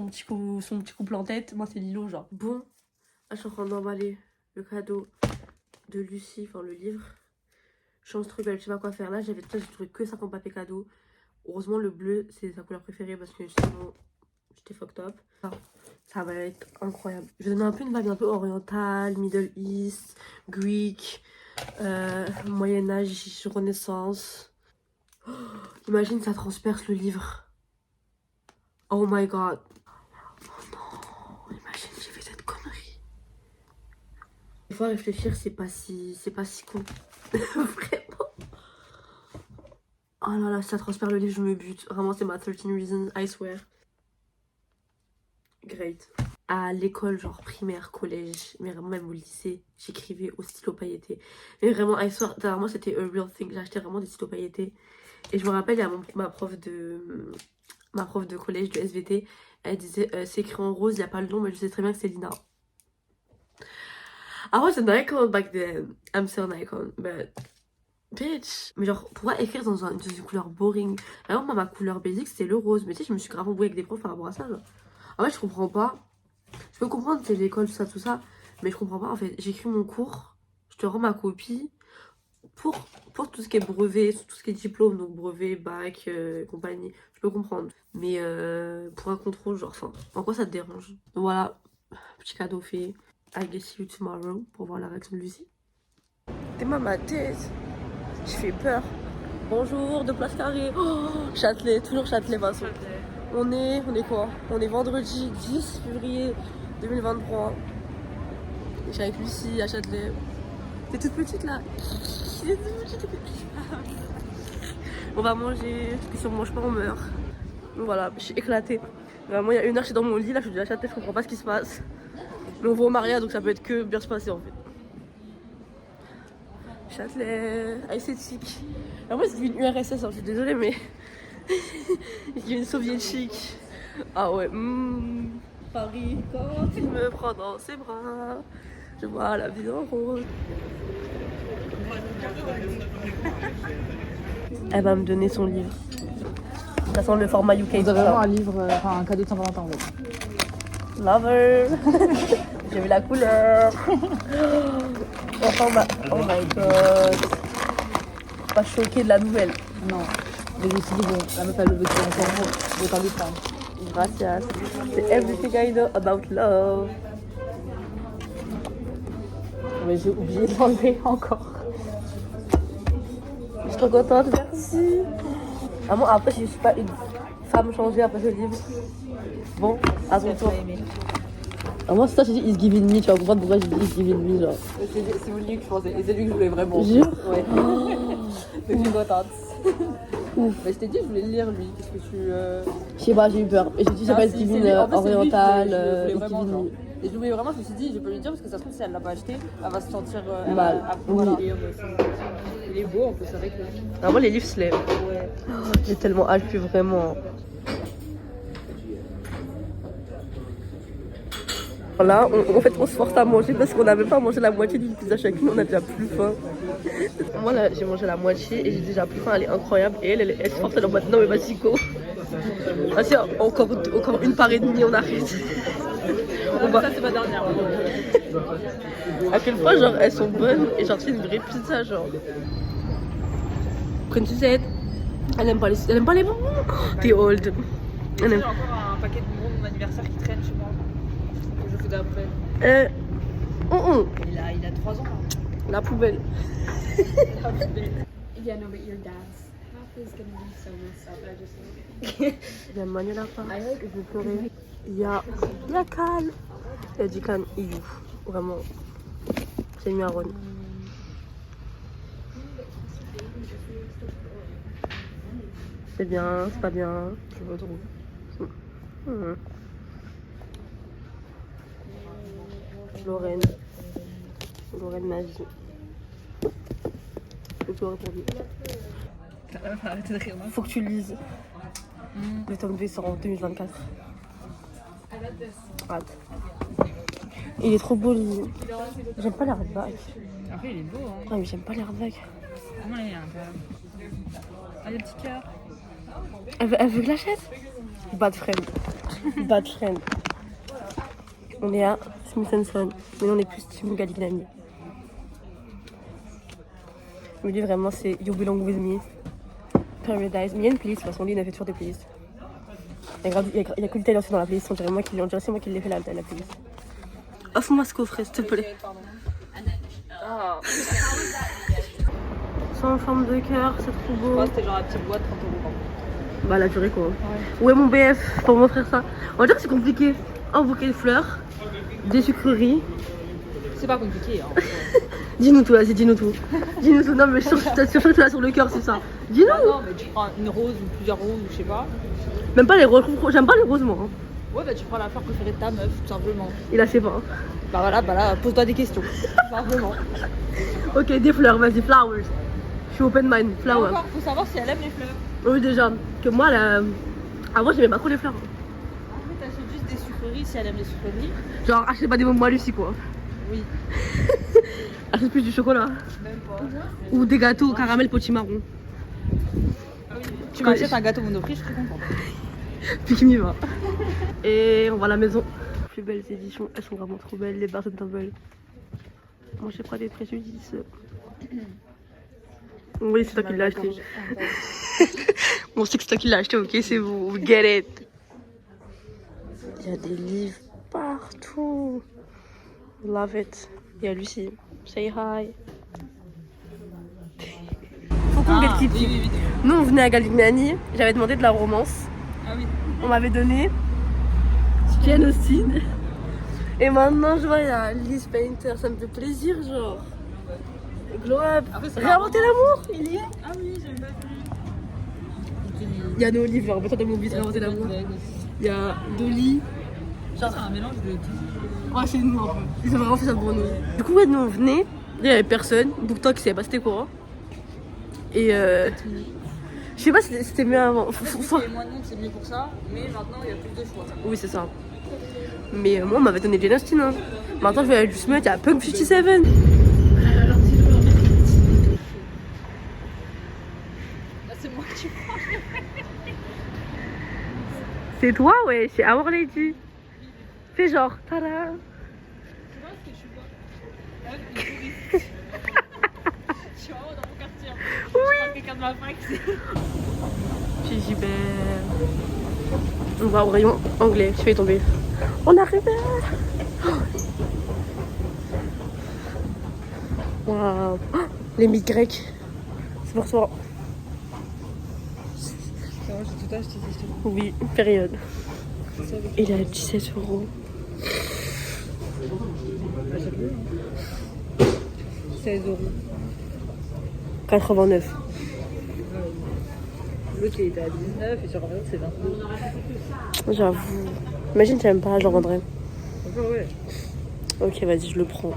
Speaker 1: petit couple en tête. Moi, c'est Lilo, genre. Bon, là, je suis en train d'emballer le cadeau de Lucie, enfin le livre. Je change truc, je sais pas quoi faire. Là, j'ai trouvé que ça comme papier cadeau. Heureusement, le bleu, c'est sa couleur préférée parce que sinon, j'étais fucked up. Ça va être incroyable. Je vais donner un peu une vibe un peu orientale, Middle East, Greek, Moyen-Âge, Renaissance. Oh, imagine, ça transperce le livre. Oh my god. Oh non, imagine, j'ai fait cette connerie. Il faut réfléchir, c'est pas si con. Vraiment. Oh là là, si ça transperce le livre, je me bute. Vraiment, c'est ma 13 reasons, I swear. Great. À l'école, genre primaire, collège, mais vraiment même au lycée, j'écrivais au stylo pailleté. Mais vraiment, I swear, moi c'était a real thing. J'ai acheté vraiment des stylos pailletés. Et je me rappelle, il y a ma prof de collège, de SVT, elle disait c'est écrit en rose, il n'y a pas le nom, mais je sais très bien que c'est Lina. I was an icon back then. I'm still an icon, but bitch. Mais genre, pourquoi écrire dans une couleur boring? Par exemple, moi, ma couleur basique, c'était le rose. Mais tu sais, je me suis grave embrouillée avec des profs par rapport à ça. Genre. En fait, je comprends pas. Je peux comprendre, c'est l'école, tout ça. Mais je comprends pas. En fait, j'écris mon cours, je te rends ma copie. Pour tout ce qui est brevet, tout ce qui est diplôme, donc brevet, bac, compagnie, je peux comprendre. Mais pour un contrôle, genre, enfin, en quoi ça te dérange? Donc voilà, petit cadeau fait. I guess see you tomorrow pour voir la réaction de Lucie. T'es ma tête. Je fais peur. Bonjour, de Place Carrée. Oh, Châtelet, toujours Châtelet, de toute façon. On est quoi? On est vendredi 10 février 2023. Je suis avec Lucie à Châtelet. T'es toute petite là? T'es toute petite. On va manger, parce que si on mange pas on meurt. Donc voilà, je suis éclatée. Vraiment il y a 1 heure je suis dans mon lit, là je suis déjà à Châtelet, je comprends pas ce qui se passe. Mais on va au mariage donc ça peut être que bien se passer en fait. Châtelet, esthétique. En vrai c'est une URSS, hein, je suis désolée mais... c'est une soviétique. Ah ouais, Paris, quand il me prend dans ses bras, je vois la vie en rose. Elle va me donner son livre. Ça sent le format UK.
Speaker 3: Vous avez vraiment un livre, enfin un cadeau de Saint-Valentin en fait.
Speaker 1: Lover. J'ai vu la couleur. Enfin, oh my god. Pas choquée de la nouvelle.
Speaker 3: Non. Mais je me suis dit, bon, la meuf elle le veut encore, autant lui prendre.
Speaker 1: Gracias. C'est everything I know about love.
Speaker 3: Mais j'ai oublié de l'enlever encore.
Speaker 1: Je suis trop contente, merci. Ah, moi, après, je suis pas une femme changée après ce livre. Bon, à ton tour. Ah, moi, c'est ça, j'ai dit It's Giving Me, tu vas comprendre pourquoi j'ai dit It's Giving Me, genre.
Speaker 3: C'est lui que je pensais, et c'est lui que je voulais vraiment.
Speaker 1: Jure?
Speaker 3: Ouais. Donc je suis contente. Ouf. Mais je t'ai dit, je voulais le lire lui, qu'est-ce que tu.
Speaker 1: Je sais pas, j'ai eu peur. Et j'ai dit, ça va être It's Giving oriental, It's Giving Me.
Speaker 3: Et je voulais vraiment, je me suis dit, je peux lui dire parce que ça se trouve, si elle l'a pas acheté, elle va se sentir
Speaker 1: mal.
Speaker 3: Voilà.
Speaker 1: Oui.
Speaker 3: Il est beau en plus avec lui.
Speaker 1: Ah, moi, les livres, se lèvent.
Speaker 3: Ouais.
Speaker 1: J'ai tellement hâte, plus vraiment. Là, en fait, on se force à manger parce qu'on n'avait pas mangé la moitié d'une pizza chacune, on a déjà plus faim. Moi, là, j'ai mangé la moitié et j'ai déjà plus faim, elle est incroyable. Et elle se force, elle est en mode non, mais vas-y, go. Vas-y, encore une part et demie, on arrête.
Speaker 3: Ça, c'est ma dernière.
Speaker 1: À quel point, genre, elles sont bonnes et genre, c'est une vraie pizza, genre. Princessette, elle aime pas les bonbons. T'es old. Elle aime.
Speaker 3: J'ai encore un paquet de bonbons de mon anniversaire qui traîne chez moi. Que je fais d'après. Il a 3 ans. Là.
Speaker 1: La poubelle.
Speaker 4: Yeah, no, but your dad's half is gonna be so messed up. I just
Speaker 1: Il y a Manuel à part. Je vais pleurer. Il y a Khan. Il y a du Khan. Il joue. Vraiment. C'est mieux à Ron. C'est bien, c'est pas bien. Je retrouve. Lorraine. Lorraine, ma vie. Faut que tu répondu. Faut que tu lises. Le tome 2 sort en 2024. Hâte. Il est trop beau, lui. J'aime pas l'hardback.
Speaker 3: Après, il est beau. Hein.
Speaker 1: Ah, mais j'aime pas l'hardback.
Speaker 3: Comment il est un peu. Ah, des petits cœurs.
Speaker 1: Elle veut que je l'achète? Bad friend. Bad friend. On est à Smith & Son. Mais on est plus Team Galignani. Mais lui, vraiment, c'est You Belong With Me. Paradise. Mais il y a une playlist, de toute façon, lui, il a fait toujours des playlists. Il y a que du Taylor Swift dans la playlist, on dirait c'est moi qui l'ai fait la playlist. Offre-moi ce coffret, s'il te plaît.
Speaker 3: Ah.
Speaker 1: C'est en forme de cœur, c'est trop beau.
Speaker 3: Moi, c'était genre la petite boîte 30 €.
Speaker 1: Bah, la durée, quoi. Ouais, mon BF, pour m'offrir ça. On va dire que c'est compliqué. Un bouquet de fleurs, des sucreries.
Speaker 3: C'est pas compliqué. Hein.
Speaker 1: Dis-nous tout, vas-y, dis-nous tout. Dis-nous tout. Non, mais je suis sûre que tu l'as sur le cœur, c'est ça. Dis-nous.
Speaker 3: Bah non, mais tu prends une rose ou plusieurs roses ou je sais pas.
Speaker 1: Même pas les roses, j'aime pas les roses, moi. Hein.
Speaker 3: Ouais, bah tu prends la fleur préférée de ta meuf, tout simplement.
Speaker 1: Il a ses pas.
Speaker 3: Bah voilà, pose-toi des questions. Tout simplement.
Speaker 1: Ok, des fleurs, vas-y, flowers. Je suis open mind,
Speaker 3: Et
Speaker 1: flowers.
Speaker 3: encore, faut savoir si elle aime les fleurs.
Speaker 1: Oui, déjà. Que moi, là. Avant, j'aimais pas trop les fleurs.
Speaker 3: Après, t'achètes juste des sucreries si elle aime les sucreries.
Speaker 1: Genre, achetez pas des bonbons à Lucie, quoi.
Speaker 3: Oui.
Speaker 1: Achète plus du chocolat.
Speaker 3: Même pas.
Speaker 1: Ou des gâteaux au caramel potimarron.
Speaker 3: Tu m'achètes un gâteau Monoprix, je suis très contente.
Speaker 1: Puis m'y va. Et on va à la maison. Les plus belles éditions, elles sont vraiment trop belles, les Barnes Noble. Moi, j'ai pas des préjudices. Oui, c'est toi qui l'as acheté. On sait que c'est toi qui l'as acheté, ok, c'est vous. Get it. Il y a des livres partout. Love it. Il y a Lucie. Say hi. Faut qu'on get Kitty.
Speaker 3: Oui.
Speaker 1: Nous, on venait à Galignani. J'avais demandé de la romance.
Speaker 3: Ah oui.
Speaker 1: on m'avait donné Jane Austen. Et maintenant, je vois, il y a Liz Painter, ça me fait plaisir, genre. Glow up. Réinventer l'amour, il y est.
Speaker 3: Ah oui, j'aime pas
Speaker 1: Il y a nos livres, genre, de mon vie, Réinventer l'amour. Il y a Dolly.
Speaker 3: Genre, c'est un mélange de tout.
Speaker 1: Ouais, c'est nous un peu. Ils ont vraiment fait ça pour nous. Du coup, ouais, nous on venait, il y avait personne. BookTok, il savait pas c'était quoi. Et je sais pas si c'était mieux avant.
Speaker 3: Et moi non, c'est mieux pour ça, mais maintenant il y a plus de choix.
Speaker 1: Oui, c'est ça. Mais moi, on m'avait donné Jane Austen. Hein. Maintenant, je vais juste mettre, il y a Punk 57.
Speaker 3: Là, c'est moi qui prends.
Speaker 1: C'est toi, ouais, c'est Our Lady. Fais genre, tada.
Speaker 3: Tu vois ce que je vois là, les touristes. Je suis vraiment dans mon quartier. Oui. Je crois que quelqu'un de ma fac.
Speaker 1: Puis j'y vais. On va au rayon anglais, je vais tomber. On arrive. Waouh. Les mythes grecs. C'est pour toi.
Speaker 3: C'est vrai, j'ai tout acheté, c'est sûr.
Speaker 1: Oui, période. Il est à 17 €.
Speaker 3: 16 €.
Speaker 1: 89.
Speaker 3: L'autre il était à 19 et sur Amazon c'est 22.
Speaker 1: J'avoue. Imagine, t'aimes pas, je le rendrai.
Speaker 3: Encore ouais.
Speaker 1: Ok, vas-y, je le prends.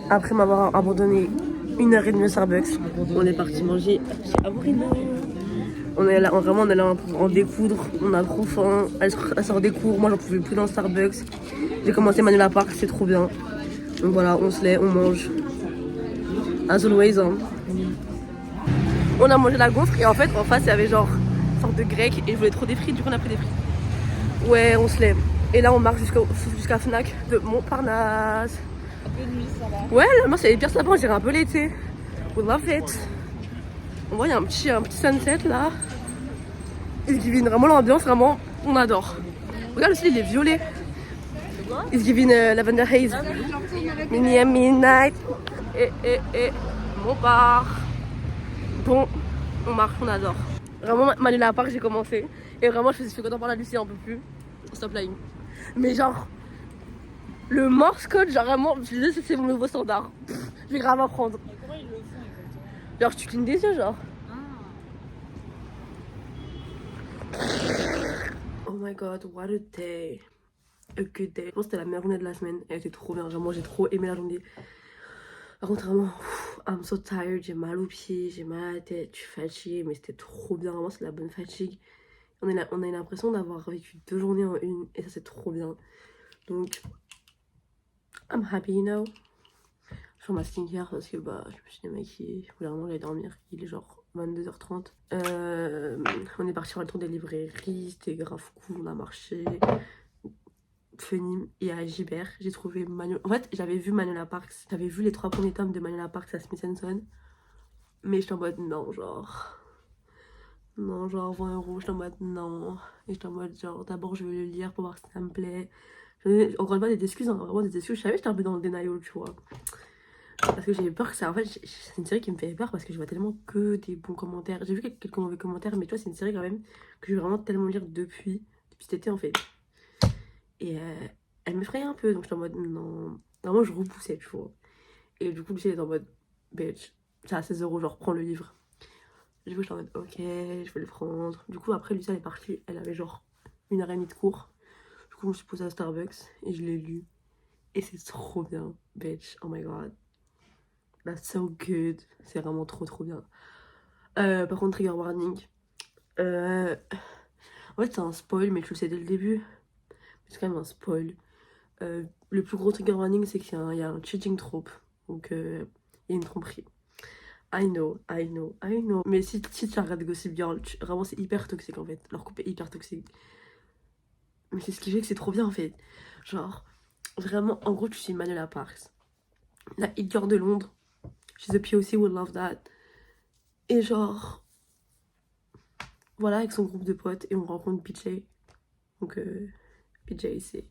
Speaker 1: Après m'avoir abandonné 1h30 au Starbucks, on est parti manger chez Avorino. On est là, vraiment, on est là pour en découdre. On a trop faim. Elle sort des cours. Moi, j'en pouvais plus dans le Starbucks. J'ai commencé Manuela Park, c'est trop bien. Donc voilà, on se lève, on mange. As always. Hein. On a mangé la gaufre et en fait, en face, il y avait genre une sorte de grec et je voulais trop des frites. Du coup, on a pris des frites. Ouais, on se lève. Et là, on marche jusqu'à Fnac de Montparnasse.
Speaker 3: Un peu de nuit ça va.
Speaker 1: Ouais, moi, c'est les pires sapins, on dirait un peu l'été. We love it. On voit, il y a un petit sunset là. It's giving vraiment l'ambiance, vraiment, on adore. Regarde le ciel, il est violet. It's giving Lavender Haze. Mini Midnight. Et Montparnasse. Bon, on marche, on adore. Vraiment, Manuela Park, j'ai commencé. Et vraiment, je suis contente par la Lucie, on peut plus. Stop lying. Mais genre, le Morse code, genre vraiment, je disais, c'est mon nouveau standard. Je vais grave apprendre.
Speaker 3: Comment ils le font exactement?
Speaker 1: Genre, tu clignes des yeux, genre. Oh my god, what a day. A good day. Je pense que c'était la meilleure journée de la semaine. Elle était trop bien. Vraiment, j'ai trop aimé la journée. Par contre, vraiment, I'm so tired. J'ai mal aux pieds, j'ai mal à la tête, je suis fatiguée. Mais c'était trop bien. Vraiment, c'est la bonne fatigue. On a eu l'impression d'avoir vécu 2 journées en une. Et ça, c'est trop bien. Donc, I'm happy, you know. Je fais ma skincare parce que bah, je me suis démaquillée. Je voulais vraiment aller dormir. Il est genre 22h30. On est parti faire le tour des librairies. C'était grave cool. On a marché. Funny. Et à Gibert, j'ai trouvé Manuela. En fait, j'avais vu Manuela Parks. J'avais vu les 3 premiers tomes de Manuela Parks à Smith & Son. Mais j'étais en mode non, genre. Non, genre 20 €. J'étais en mode non. Et j'étais en mode genre d'abord je vais le lire pour voir si ça me plaît. Encore une fois, des excuses, hein, vraiment des excuses. Je savais que j'étais un peu dans le denial, tu vois. Parce que j'avais peur que ça. En fait, c'est une série qui me fait peur parce que je vois tellement que des bons commentaires. J'ai vu quelques mauvais commentaires, mais tu vois, c'est une série quand même que je vais vraiment tellement lire depuis cet été en fait. Et elle m'effrayait un peu, donc j'étais en mode non. Vraiment, je repoussais, tu vois. Et du coup, Lucie était en mode bitch, c'est à 16 €, genre prends le livre. Du coup, j'étais en mode ok, je vais le prendre. Du coup, après, Lucie elle est partie, elle avait genre 1h30 de cours. Du coup, je me suis posée à Starbucks et je l'ai lu. Et c'est trop bien, bitch, oh my god. That's so good. C'est vraiment trop bien. Par contre, trigger warning. En fait, c'est un spoil, mais tu le sais dès le début. C'est quand même un spoil. Le plus gros trigger warning, c'est qu'il y a un cheating trope. Donc, il y a une tromperie. I know. Mais si tu arrêtes Gossip Girl, vraiment, c'est hyper toxique en fait. Leur couple est hyper toxique. Mais c'est ce qui fait que c'est trop bien en fait. Genre, vraiment, en gros, tu suis Manuela Parks. La hit girl de Londres. She's a POC, we love that. Et genre, voilà, avec son groupe de potes, et on rencontre PJ. Donc, PJ, c'est...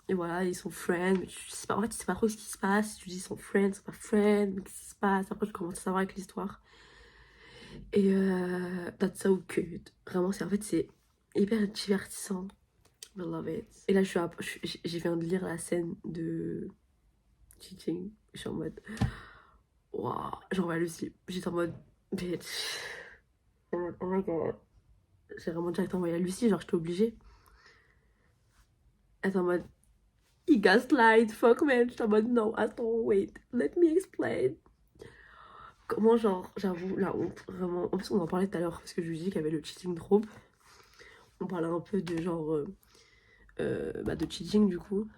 Speaker 1: Et voilà, ils sont friends. Mais tu sais pas, en fait, tu sais pas trop ce qui se passe. Tu dis ils sont friends, ils sont pas friends. Qu'est-ce qui se passe? Après, je commence à savoir avec l'histoire. Et that's so cute. Vraiment, en fait, c'est hyper divertissant. I love it. Et là, j'ai viens de lire la scène de cheating. Je suis en mode, waouh, j'en vois Lucie. J'étais en mode, bitch. Oh my god. J'ai vraiment direct envoyé à Lucie, genre, j'étais obligée. Elle est en mode, he gaslight, fuck man. J'étais en mode, no, attends, wait, let me explain. Comment, genre, j'avoue, la honte, vraiment. En plus, on en parlait tout à l'heure parce que je lui dis qu'il y avait le cheating trope. On parlait un peu de genre, de cheating du coup.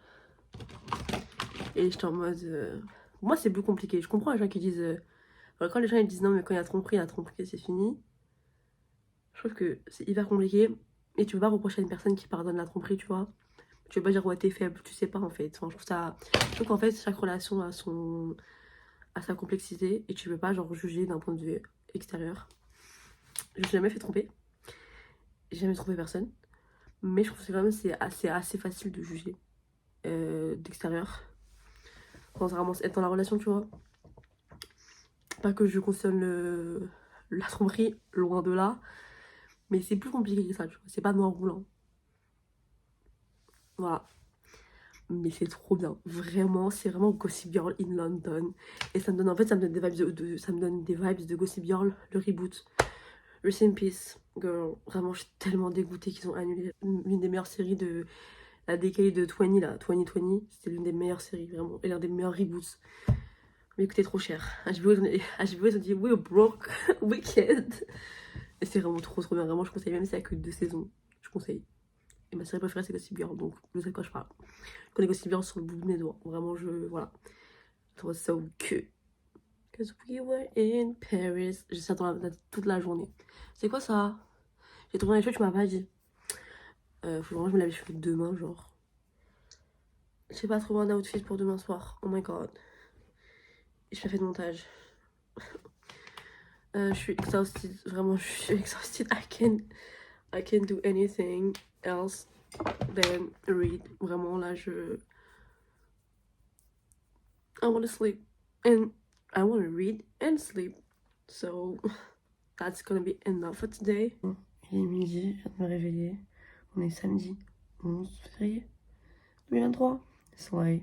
Speaker 1: Et j'étais en mode. Moi, c'est plus compliqué. Je comprends les gens qui disent. Quand les gens ils disent non, mais quand il y a tromperie, c'est fini. Je trouve que c'est hyper compliqué. Et tu peux pas reprocher à une personne qui pardonne la tromperie, tu vois. Tu peux pas dire ouais, t'es faible, tu sais pas en fait. Enfin, je trouve qu'en fait, chaque relation a sa complexité. Et tu peux pas genre juger d'un point de vue extérieur. Je me suis jamais fait tromper. J'ai jamais trompé personne. Mais je trouve que quand même c'est assez facile de juger d'extérieur. Quand vraiment être dans la relation, tu vois. Pas que je cautionne la tromperie, loin de là. Mais c'est plus compliqué que ça, tu vois. C'est pas noir roulant. Voilà. Mais c'est trop bien. Vraiment, c'est vraiment Gossip Girl in London. Et ça me donne, en fait, ça me donne des vibes ça me donne des vibes de Gossip Girl, le reboot. Rest in Peace, girl. Vraiment, je suis tellement dégoûtée qu'ils ont annulé l'une des meilleures séries de la décade de 20, là. 2020. C'était l'une des meilleures séries, vraiment. Et l'un des meilleurs reboots. Mais écoutez, trop cher. HBO, ils ont dit, we're broke, wicked. Et c'est vraiment trop bien. Vraiment, je conseille, même si c'est que 2 saisons. Je conseille. Et ma série préférée, c'est Gossip Girl. Donc, je sais de quoi je parle. Je connais Gossip Girl sur le bout de mes doigts. Vraiment, voilà. Je trouve ça cute. Cause we were in Paris. J'ai ça dans toute la journée. C'est quoi ça? J'ai trouvé les cheveux, tu m'as pas dit. Faut vraiment que je me lave les cheveux demain, genre. J'ai pas trouvé un outfit pour demain soir. Oh my god. Et je fais de montage. Je suis exhausted. Vraiment, je suis exhausted. I can't do anything else than read. Vraiment, là, I want to sleep. And I want to read and sleep. So, that's gonna be enough for today. Il est midi, je viens de me réveiller. On est samedi 11 février 2023. Slay.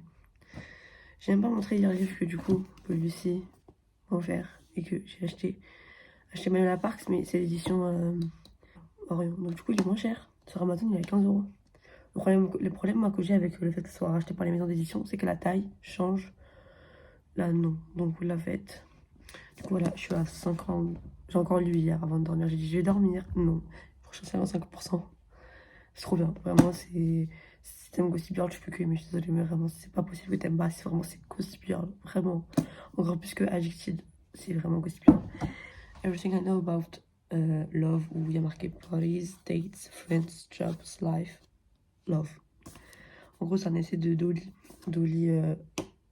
Speaker 1: J'aime pas montrer les livres que du coup, que Lucie m'a offert et que j'ai acheté Manuela Parks, mais c'est l'édition Orion. Donc du coup, il est moins cher. Sur Amazon, il est à 15 €. Le problème moi, que j'ai avec le fait que ça soit racheté par les maisons d'édition, c'est que la taille change. Là, non. Donc vous la faites. Du coup, voilà, je suis à 50. J'ai encore lu hier avant de dormir. J'ai dit, je vais dormir. Non. Prochain 55%. C'est trop bien. Vraiment, c'est. Si t'aimes Gossip Girl, tu peux que aimer. Je suis désolée, mais vraiment, c'est pas possible que t'aimes pas. C'est vraiment, c'est Gossip Girl. Vraiment. Encore plus que Addicted. C'est vraiment Gossip Girl. Everything I know about love, où il y a marqué parties, dates, friends, jobs, life. Love. En gros, c'est un essai de Dolly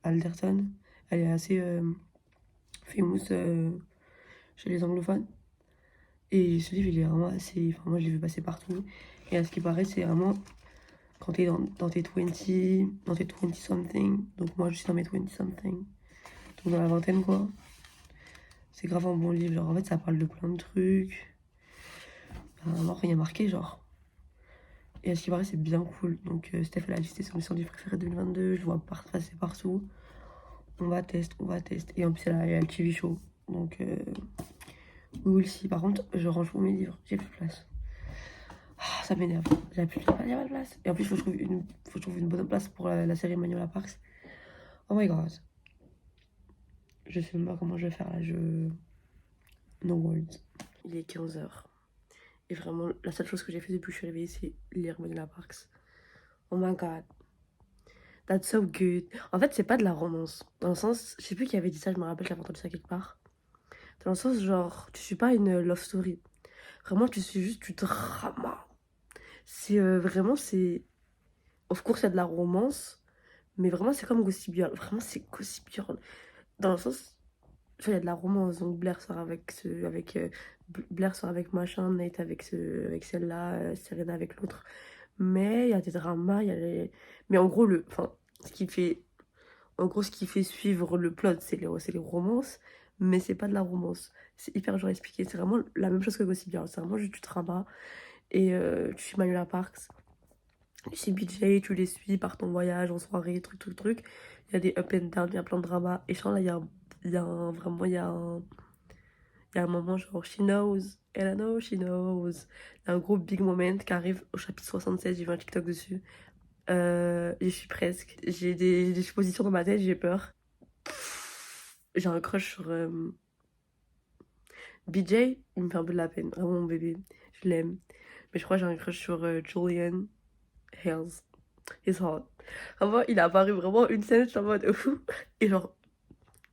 Speaker 1: Alderton. Elle est assez famous chez les anglophones. Et ce livre, il est vraiment assez. Enfin, moi, je l'ai vu passer partout. Et à ce qui paraît, c'est vraiment quand t'es dans tes 20, dans tes 20-something. Donc, moi, je suis dans mes 20-something. Donc, dans la vingtaine, quoi. C'est grave un bon livre. Genre, en fait, ça parle de plein de trucs. Alors, il y a marqué, genre. Et à ce qui paraît, c'est bien cool. Donc, Steph, elle a listé son livre préféré 2022. Je le vois passer partout. On va tester. Et en plus, il y a le TV show. Donc, we will see. Par contre, je range pour mes livres. J'ai plus de place. Ah, ça m'énerve. J'ai plus de place. Et en plus, il faut que je trouve une bonne place pour la série Manuela Parks. Oh my god. Je sais même pas comment je vais faire là. No words. Il est 15 h. Et vraiment, la seule chose que j'ai fait depuis que je suis réveillée, c'est lire Manuela Parks. Oh my god. That's so good. En fait, c'est pas de la romance. Dans le sens, je sais plus qui avait dit ça, je me rappelle, j'avais entendu ça quelque part. Dans le sens, genre, tu suis pas une love story. Vraiment, tu suis juste du drama. C'est vraiment, c'est. Of course, il y a de la romance. Mais vraiment, c'est comme Gossip Girl. Vraiment, c'est Gossip Girl. Dans le sens, il y a de la romance. Donc, Blair sort avec machin, Nate avec celle-là, Serena avec l'autre. Mais il y a des dramas, il y a les... Mais en gros, ce qui fait suivre le plot, c'est les romances, mais c'est pas de la romance. C'est hyper dur à expliquer. C'est vraiment la même chose que Gossip Girl. C'est vraiment juste du drama. Et tu suis Manuela Parks, tu suis BJ, tu les suis par ton voyage en soirée, truc. Il y a des up and down, il y a plein de dramas. Et je sens là, il y a un moment genre she knows, and I know she knows. Il y a un gros big moment qui arrive au chapitre 76, j'ai vu un TikTok dessus. J'y suis presque. J'ai des suppositions dans ma tête, j'ai peur. J'ai un crush sur BJ, il me fait un peu de la peine, vraiment mon bébé, je l'aime. Mais je crois que j'ai un crush sur Julian Hales. He's hot. Vraiment, il a apparu vraiment une scène, j'étais en mode ouh. Et genre,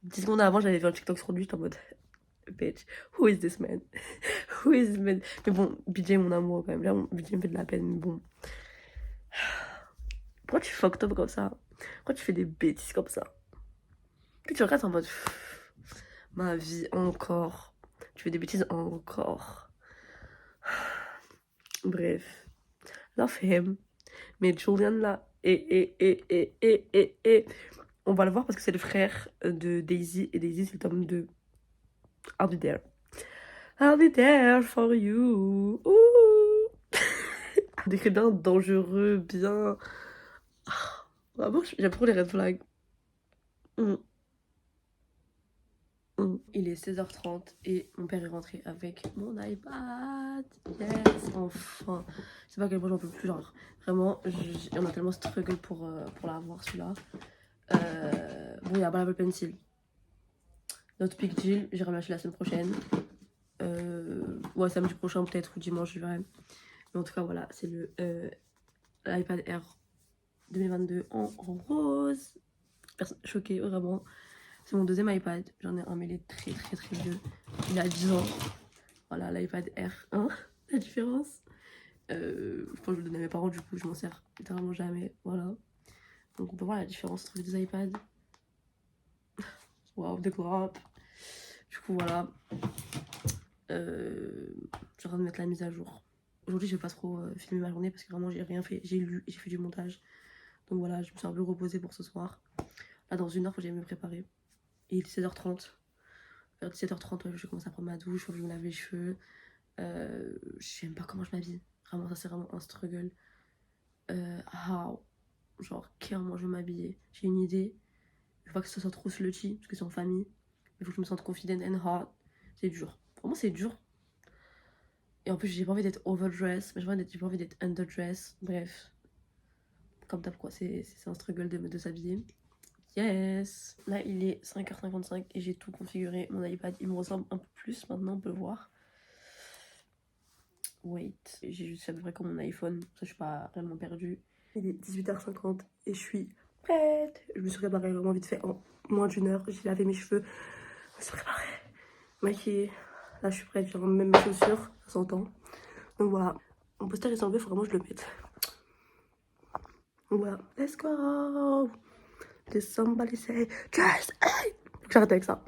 Speaker 1: 10 secondes avant, j'avais vu un TikTok sur lui, j'étais en mode bitch, who is this man? Who is this man? Mais bon, BJ, mon amour quand même. Là, BJ me fait de la peine, mais bon. Pourquoi tu fucked up comme ça? Pourquoi tu fais des bêtises comme ça? Puis tu regardes en mode ma vie, encore. Tu fais des bêtises encore. Bref. Love him. Mais Julian là, on va le voir parce que c'est le frère de Daisy. Et Daisy, c'est le tome 2. I'll be there. I'll be there for you. Ouh. Décrit bien dangereux, bien... Vraiment, j'aime trop les red flags. Il est 16h30 et mon père est rentré avec mon iPad. Yes, enfin. Je sais pas à quel point j'en peux plus, genre. Vraiment, on a tellement struggle pour l'avoir celui-là. Bon, il y a pas l'Apple Pencil. Notre big deal, j'irai me l'acheter la semaine prochaine. Ouais, samedi prochain peut-être, ou dimanche, je verrai. Mais en tout cas, voilà, c'est l'iPad Air 2022 en rose. Choquée, vraiment. C'est mon deuxième iPad. J'en ai un, mais il est très vieux. Il a 10 ans. Voilà, l'iPad Air 1. La différence. Je pense que je le donne à mes parents, du coup, je m'en sers littéralement jamais. Voilà. Donc, on peut voir la différence entre les deux iPads. Wow, the glow up. Du coup, voilà. Je suis en train de mettre la mise à jour. Aujourd'hui, je vais pas trop filmer ma journée parce que vraiment, j'ai rien fait. J'ai lu et j'ai fait du montage. Donc voilà, je me suis un peu reposée pour ce soir. Là, dans 1 heure, faut que j'aille me préparer. Et il est 16h30. Vers 17h30, je vais commencer à prendre ma douche, faut que je me lave les cheveux. Je sais même pas comment je m'habille. Vraiment, ça c'est vraiment un struggle. Genre, comment je vais m'habiller. J'ai une idée. Je veux pas que ce soit trop slutty, parce que c'est en famille. Il faut que je me sente confident and hot. C'est dur. Vraiment, c'est dur. Et en plus, j'ai pas envie d'être overdress, mais j'ai pas envie d'être underdress. Bref. Comme d'hab, quoi. C'est un struggle de s'habiller. Yes! Là, il est 5h55 et j'ai tout configuré. Mon iPad, il me ressemble un peu plus maintenant, on peut voir. Wait. J'ai juste fait à peu près comme mon iPhone. Ça, je suis pas réellement perdue. Il est 18h50 et je suis prête. Je me suis préparée vraiment vite fait en moins d'1 heure. J'ai lavé mes cheveux. Je me suis préparée. Maquillée. Là, je suis prête. J'ai même mes chaussures. Ça s'entend. Donc voilà. Mon poster est enlevé, il faut vraiment que je le mette. Donc voilà. Let's go! Did somebody say just hey? Faut que j'arrête avec ça.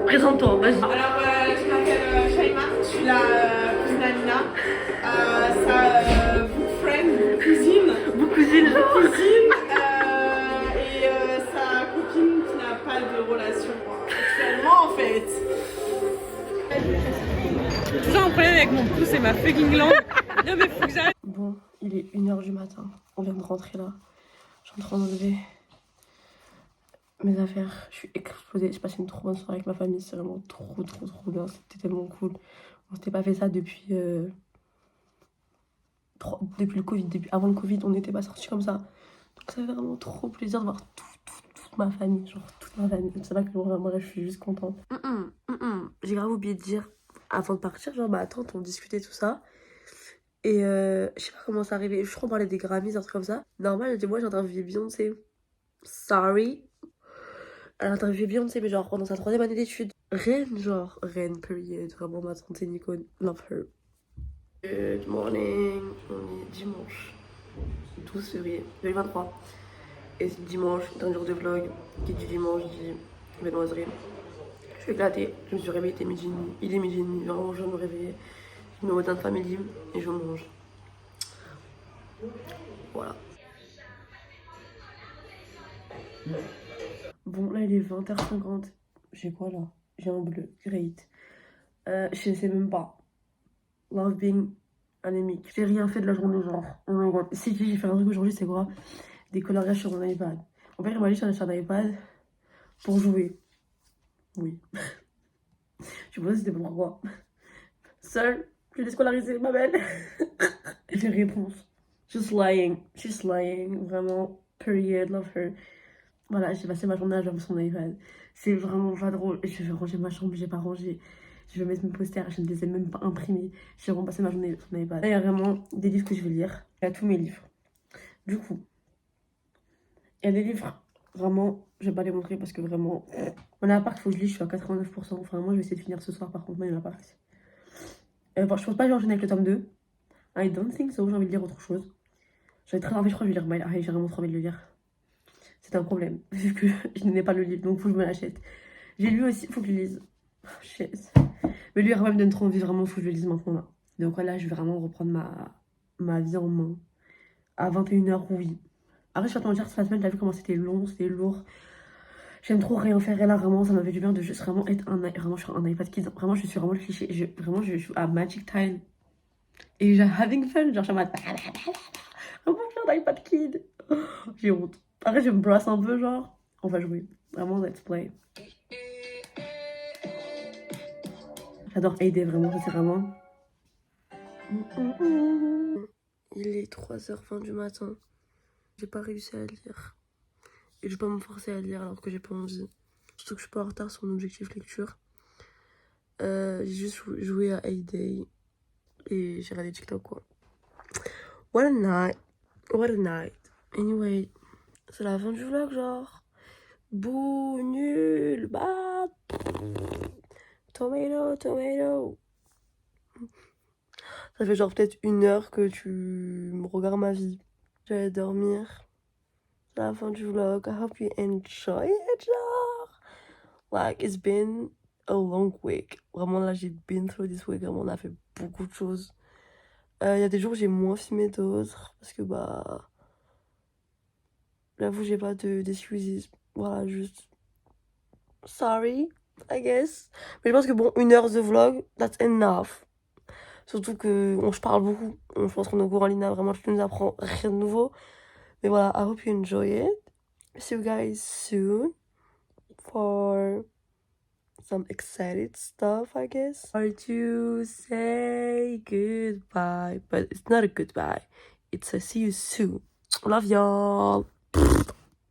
Speaker 1: Présente-toi, vas-y.
Speaker 5: Alors, je m'appelle Shaima, je suis la cousine d'Amina. Sa cousine. Et sa copine qui n'a pas de relation actuellement en fait.
Speaker 3: J'ai toujours un problème avec mon pouce et ma fucking langue. Non mais faut que j'arrête.
Speaker 1: Bon, il est 1h du matin. On vient de rentrer là. Je suis en train d'enlever mes affaires. Je suis explosée. J'ai passé une trop bonne soirée avec ma famille. C'est vraiment trop bien. C'était tellement cool. On s'était pas fait ça depuis le Covid. Avant le Covid, on n'était pas sortis comme ça. Donc ça fait vraiment trop plaisir de voir toute ma famille. Genre toute ma famille. C'est là que vraiment je suis juste contente. J'ai grave oublié de dire avant de partir, genre ma tante, on discutait tout ça. Et je sais pas comment ça arrivait. Je crois qu'on parlait des Grammys, un truc comme ça. Normal, elle dit moi j'ai interviewé Beyoncé. Sorry. Elle a interviewé Beyoncé, mais genre pendant sa 3e année d'études. Reine, period. Vraiment ma tante Nico, love her. Good morning. On est dimanche 12 février 2023. Et c'est dimanche, dernier jour de vlog. Qui dit dimanche dit viennoiserie. Je suis éclatée. Je me suis réveillée, il est midi et demi. Vraiment, je viens de me réveiller. Je me mets au Modern Family et je mange. Voilà. Bon, là, il est 20h50. J'ai quoi là? J'ai un bleu. Great. Je sais même pas. Love being anémique. J'ai rien fait de la journée, genre. Oh my god. Si, j'ai fait un truc aujourd'hui, c'est quoi? Des coloriages sur mon iPad. Mon père, il m'a dit d'acheter un iPad pour jouer. Oui. Je sais pas si c'était pourquoi. Seule, je l'ai scolarisé, ma belle. J'ai réponse. Just lying. She's lying. Vraiment. Period. Love her. Voilà, j'ai passé ma journée à jouer sur mon iPad. C'est vraiment pas drôle. Je vais ranger ma chambre, j'ai pas rangé. Je vais mettre mes posters, je ne les ai même pas imprimés. J'ai vraiment passé ma journée sur mon iPad. Là, il y a vraiment des livres que je vais lire. Il y a tous mes livres. Du coup, il y a des livres, vraiment, je vais pas les montrer parce que vraiment, mon appart, il faut que je lise, je suis à 89%. Enfin, moi, je vais essayer de finir ce soir, par contre, mon appart. Bon, je pense pas que je vais enchaîner avec le tome 2. I don't think so, j'ai envie de lire autre chose. J'avais très envie, je crois que je vais lire Mile High, j'ai vraiment trop envie de le lire. C'est un problème, vu que je n'ai pas le livre, donc faut que je me l'achète. J'ai lu aussi, faut que je le lise. Oh, shit. Mais lui, il me donne trop envie, vraiment, faut que je le lise maintenant, là. Donc là, je vais vraiment reprendre ma vie en main. À 21h, oui. Après, je vais pas te mentir, cette semaine, t'as vu comment c'était long, c'était lourd. J'aime trop rien faire, et là, vraiment, ça m'a fait du bien de juste vraiment être vraiment, je suis un iPad Kids. Vraiment, je suis vraiment le cliché. Vraiment, je suis à Magic Time. Et j'ai having fun, genre, je suis en mode... Vraiment, je suis un iPad Kid. J'ai honte. Après, je me brasse un peu, genre, on va jouer. Vraiment, let's play. J'adore aider, vraiment, c'est vraiment... Il est 3h20 du matin. J'ai pas réussi à lire. Et je vais pas me forcer à lire alors que j'ai pas envie. Surtout que je suis pas en retard sur mon objectif lecture. J'ai juste joué à A-Day. Et j'ai regardé TikTok, quoi. What a night. What a night. Anyway, c'est la fin du vlog, genre. Bouh, nul. Bah. Tomato, tomato. Ça fait genre peut-être 1 heure que tu me regardes ma vie. J'allais dormir. C'est la fin du vlog. I hope you enjoy it, genre. Like, it's been a long week. Vraiment, là, j'ai been through this week. Vraiment, on a fait beaucoup de choses. Il y a des jours où j'ai moins filmé d'autres. Parce que, bah... J'avoue, j'ai pas d'excuses. Voilà, juste... Sorry, I guess. Mais je pense que, bon, 1 heure de vlog, that's enough. Surtout que je parle beaucoup. Je pense qu'on est au courant, Lina, vraiment, tu nous apprends rien de nouveau. Mais voilà, I hope you enjoy it. See you guys soon for some excited stuff, I guess. Or to say goodbye. But it's not a goodbye. It's a see you soon. Love y'all.